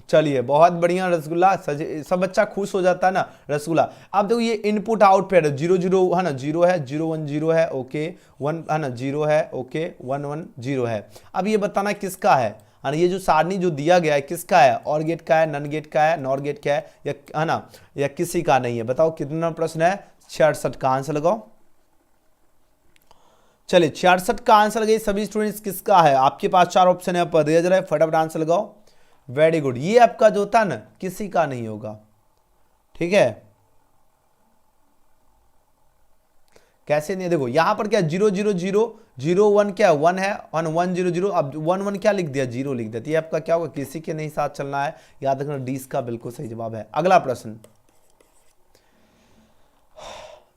चलिए बहुत बढ़िया रसगुल्ला, सब बच्चा खुश हो जाता है ना रसगुल्ला। अब देखो ये इनपुट आउटपुट है, 0 0 है ना, 0 है, 0 1 0 है, ओके 1 है ना, 0 है, ओके 1 1 0 है। अब ये बताना किसका है ना, ये जो सारणी जो दिया गया है किसका है, और गेट का है, नन गेट का है, नॉर गेट का है, या है ना, या किसी का नहीं है, बताओ कितना प्रश्न है। 66 का आंसर लगाओ। चलिए 66 का आंसर लगाइए सभी स्टूडेंट्स, किसका है? आपके पास 4 ऑप्शन है, पर दिया जा रहा है, फटाफट आंसर लगाओ। वेरी गुड, ये आपका जो होता है ना किसी का नहीं होगा, ठीक है। कैसे नहीं, देखो यहां पर क्या 0 0 0 0 1 क्या 1 है, 1 1 0 0, अब 1 1 क्या लिख दिया, 0 लिख दिया, ये आपका क्या होगा, किसी के नहीं साथ चलना है, याद रखना डी का बिल्कुल सही जवाब है। अगला प्रश्न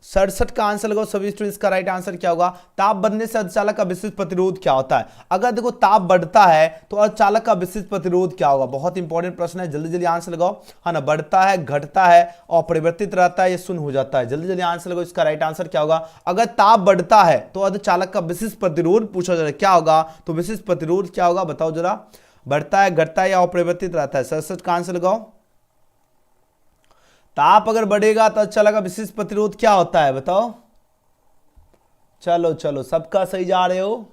67 का आंसर लगाओ सभी स्टूडेंट्स का राइट आंसर क्या होगा? ताप बढ़ने से अर्धचालक का विशिष्ट प्रतिरोध क्या होता है? अगर देखो ताप बढ़ता है तो अर्धचालक का विशिष्ट प्रतिरोध क्या होगा? बहुत इंपॉर्टेंट प्रश्न है, जल्दी जल्दी आंसर लगाओ। है ना, बढ़ता है, घटता है, अपरिवर्तित रहता है, ये शून्य हो जाता है? जल्दी जल्दी आंसर लगाओ, इसका राइट आंसर क्या होगा? अगर ताप बढ़ता है तो अर्धचालक का विशिष्ट प्रतिरोध पूछा जा रहा है, क्या होगा? तो विशिष्ट प्रतिरोध क्या होगा बताओ जरा? बढ़ता है, घटता है या अपरिवर्तित रहता है? 67 का आंसर लगाओ। ताप अगर बढ़ेगा तो अर्धचालक का विशिष्ट प्रतिरोध क्या होता है बताओ? चलो चलो, सबका सही जा रहे हो,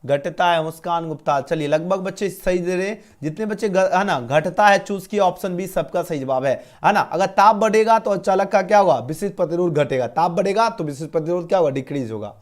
घटता है, मुस्कान गुप्ता। चलिए लगभग बच्चे सही दे रहे, जितने बच्चे है ना घटता है चूज किया, ऑप्शन बी सबका सही जवाब है ना। अगर ताप बढ़ेगा तो अर्धचालक का क्या होगा? विशिष्ट प्रतिरोध घटेगा, ताप बढ़ेगा तो विशिष्ट प्रतिरोध क्या होगा? डिक्रीज होगा।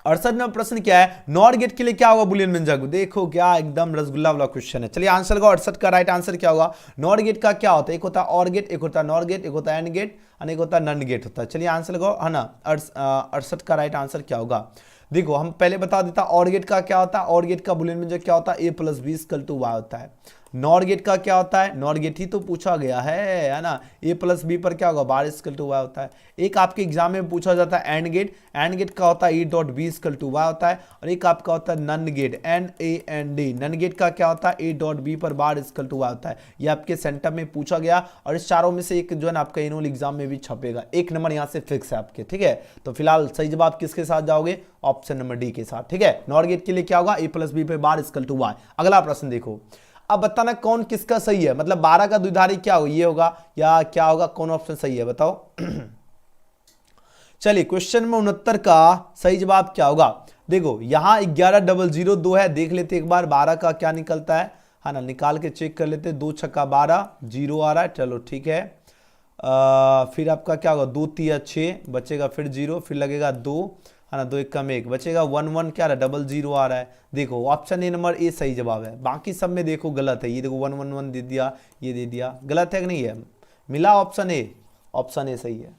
68 में प्रश्न क्या है? नॉर गेट के लिए क्या होगा बुलियन व्यंजक? देखो क्या एकदम रसगुल्ला वाला क्वेश्चन है। चलिए आंसर लगाओ, 68 का राइट आंसर क्या होगा? नॉर गेट का क्या होता है? एक होता है और गेट, एक होता है नॉर गेट, एक होता है एंड गेट, और एक होता है नन गेट होता है। चलिए आंसर लगाओ, है ना। 68 का राइट आंसर क्या होगा? देखो हम पहले बता देता, और गेट का क्या होता है? और गेट का बुलियन व्यंजक क्या होता है? a + b = y होता है। नॉर गेट का क्या होता है? नॉर गेट ही तो पूछा गया है ना। a + b पर क्या होगा? बार = y होता है। एक आपके एग्जाम में पूछा जाता है एंड गेट, एंड गेट का होता है a.b = y होता है। और एक आपका होता है NAND gate, NAND, NAND gate का क्या होता है? a.b पर बार = y होता है। ये आपके सेंटर में पूछा गया, और इस चारों में से एक जो है ना आपका एनुअल एग्जाम में भी छपेगा, 1 नंबर यहाँ से फिक्स है आपके, ठीक है। तो फिलहाल सही जवाब किसके साथ जाओगे? ऑप्शन नंबर डी के साथ, ठीक है। नॉर गेट के लिए क्या होगा? a + b पर बार = y। अगला प्रश्न देखो, अब बताना कौन किसका सही है, मतलब 12 का द्विधारी क्या होगा? ये होगा या क्या होगा? कौन ऑप्शन सही है बताओ? चलिए क्वेश्चन में 69 का सही जवाब क्या होगा? देखो यहां 11002 है, देख लेते एक बार 12 का क्या निकलता है ना, निकाल के चेक कर लेते। 2 छक्का 12, 0 आ रहा है, चलो ठीक है। फिर आपका क्या होगा? 2 3 6 बचेगा, फिर 0, फिर लगेगा 2, है ना, 2 1 कम 1 बचेगा, 1 1 क्या रहा? 00 आ रहा है। देखो ऑप्शन ए नंबर ए सही जवाब है, बाकी सब में देखो गलत है। ये देखो 1 1 1 दे दिया, ये दे दिया, गलत है कि नहीं है? मिला ऑप्शन ए, ऑप्शन ए सही है।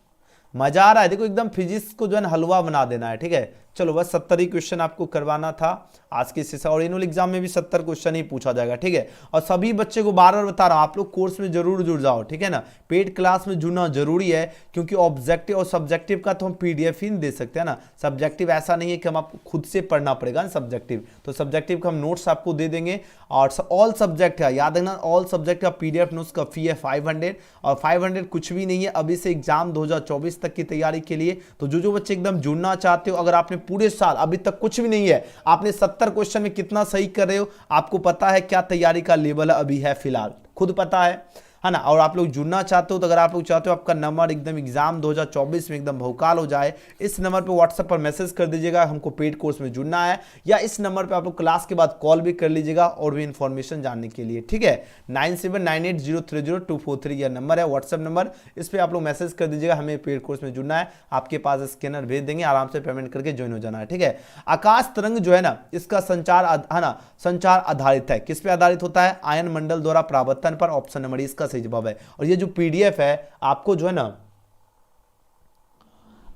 मजा आ रहा है, देखो एकदम फिजिक्स को जो है हलवा बना देना है, ठीक है। चलो बस 70 ही क्वेश्चन आपको करवाना था आज के सेशन, और एनुअल एग्जाम में भी 70 क्वेश्चन ही पूछा जाएगा, ठीक है। और सभी बच्चे को बार बार बता रहा हूं, आप लोग कोर्स में जरूर जुड़ जाओ, ठीक है ना। पेड क्लास में जुड़ना जरूरी है, क्योंकि ऑब्जेक्टिव और सब्जेक्टिव का तो हम PDF ही नहीं दे सकते हैं ना। सब्जेक्टिव ऐसा नहीं है कि हम आपको खुद से पढ़ना पड़ेगा ना सब्जेक्टिव, तो सब्जेक्टिव का हम नोट्स आपको दे देंगे। और ऑल सब्जेक्ट है, याद रखना, ऑल सब्जेक्ट का PDF नोट्स का फी है 500, और 500 कुछ भी नहीं है अभी से एग्जाम 2024 तक की तैयारी के लिए। तो जो बच्चे एकदम जुड़ना चाहते हो, अगर आपने पूरे साल अभी तक कुछ भी नहीं है, आपने 70 क्वेश्चन में कितना सही कर रहे हो, आपको पता है क्या तैयारी का लेवल अभी है फिलहाल, खुद पता है ना। और आप लोग जुड़ना चाहते हो, तो अगर आप लोग चाहते हो आपका नंबर एकदम एग्जाम 2024 में एकदम भौकाल हो जाए, इस नंबर पे व्हाट्सएप पर मैसेज कर दीजिएगा हमको पेड कोर्स में जुड़ना है, या इस नंबर पे आप लोग क्लास के बाद कॉल भी कर लीजिएगा और भी इन्फॉर्मेशन जानने के लिए, ठीक है। 9798030243 यह नंबर है, व्हाट्सएप नंबर, इस पर आप लोग मैसेज कर दीजिएगा हमें पेड कोर्स में जुड़ना है। आपके पास स्कैनर भेज देंगे, आराम से पेमेंट करके ज्वाइन हो जाना है, ठीक है। आकाश तरंग जो है ना, इसका संचार है ना, संचार आधारित है, किस पे आधारित होता है? आयन मंडल द्वारा परावर्तन पर, ऑप्शन नंबर इसका सही जवाब है। और ये जो PDF है आपको जो है ना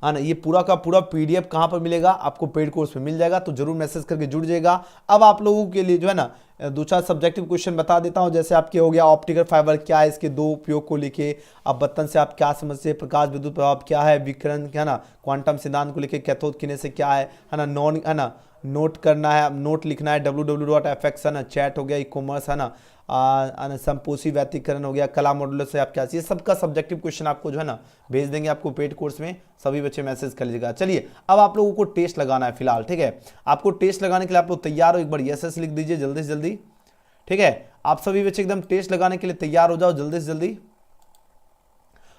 ये पूरा का पूरा PDF कहां पर मिलेगा? आपको पेड कोर्स में मिल जाएगा, तो जरूर मैसेज करके जुड़ जाएगा। अब आप लोगों के लिए जो है ना 2-4 सब्जेक्टिव क्वेश्चन बता देता हूं, जैसे आपके हो गया ऑप्टिकल फाइबर क्या है, इसके 2 उपयोग को लेके, अब बत्तन से आप क्या समझते हैं, प्रकाश विद्युत प्रभाव क्या है, विकिरण क्या है ना, क्वांटम सिद्धांत को लेके, कैथोड किनेस से क्या है ना, नॉन है ना, नोट करना है, नोट लिखना है, www.fx है ना, चैट हो गया, ई-कॉमर्स है ना, संपोषी व्यतिकरण हो गया, कला मॉड्यूलर से आप क्या, ये सबका सब्जेक्टिव क्वेश्चन आपको जो है ना भेज देंगे आपको पेड कोर्स में, सभी बच्चे मैसेज कर लीजिएगा। चलिए अब आप लोगों को टेस्ट लगाना है फिलहाल, ठीक है। आपको टेस्ट लगाने के लिए आप लोग तैयार हो, एक बार यस लिख दीजिए जल्दी से जल्दी, ठीक है। आप सभी बच्चे एकदम टेस्ट लगाने के लिए तैयार हो जाओ जल्दी से जल्दी,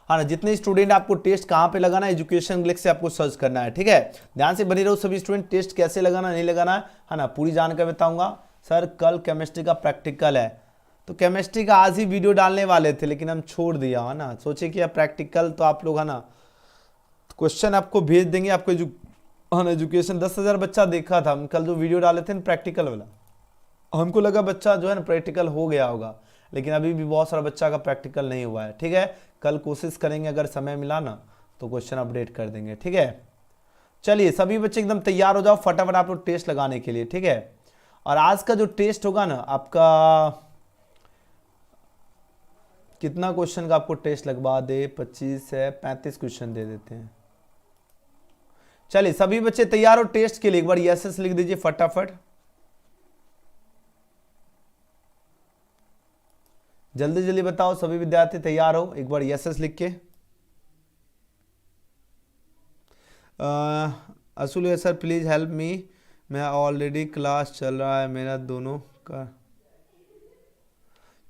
हाँ ना। जितने स्टूडेंट आपको टेस्ट कहाँ पे लगाना है, एजुकेशन ग्लिक्स से आपको सर्च करना है, ठीक है। ध्यान से बने रहो सभी स्टूडेंट, टेस्ट कैसे लगाना नहीं लगाना है ना, पूरी जानकारी बताऊंगा। सर कल केमिस्ट्री का प्रैक्टिकल है, तो केमिस्ट्री का आज ही वीडियो डालने वाले थे, लेकिन हम छोड़ दिया है ना, सोचे कि अब प्रैक्टिकल तो आप लोग है ना क्वेश्चन आपको भेज देंगे, आपको ऑन एजुकेशन 10,000 बच्चा देखा था हम कल जो वीडियो डाले थे प्रैक्टिकल वाला, हमको लगा बच्चा जो है ना प्रैक्टिकल हो गया होगा, लेकिन अभी भी बहुत सारा बच्चा का प्रैक्टिकल नहीं हुआ है। ठीक है, कल कोशिश करेंगे, अगर समय मिला ना तो क्वेश्चन अपडेट कर देंगे। ठीक है, चलिए सभी बच्चे एकदम तैयार हो जाओ फटाफट आप लोग टेस्ट लगाने के लिए। ठीक है, और आज का जो टेस्ट होगा ना आपका, कितना क्वेश्चन का आपको टेस्ट लगवा दे, 25 है, 35 क्वेश्चन दे देते हैं। चलिए सभी बच्चे तैयार हो टेस्ट के लिए, एक बार यस लिख दीजिए फटाफट, जल्दी जल्दी बताओ सभी विद्यार्थी तैयार हो, एक बार यस लिख के। असुल सर प्लीज हेल्प मी, मैं ऑलरेडी क्लास चल रहा है मेरा दोनों का।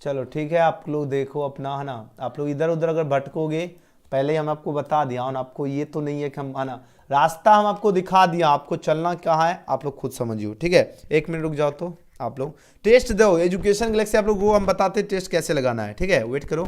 चलो ठीक है, आप लोग देखो अपना, है ना, आप लोग इधर उधर अगर भटकोगे, पहले ही हम आपको बता दिया, और आपको ये तो नहीं है कि हम, है ना, रास्ता हम आपको दिखा दिया, आपको चलना कहाँ है आप लोग खुद समझिए। ठीक है, 1 मिनट रुक जाओ तो आप लोग टेस्ट दो, एजुकेशन गैलेक्सी आप लोग को हम बताते टेस्ट कैसे लगाना है। ठीक है, वेट करो।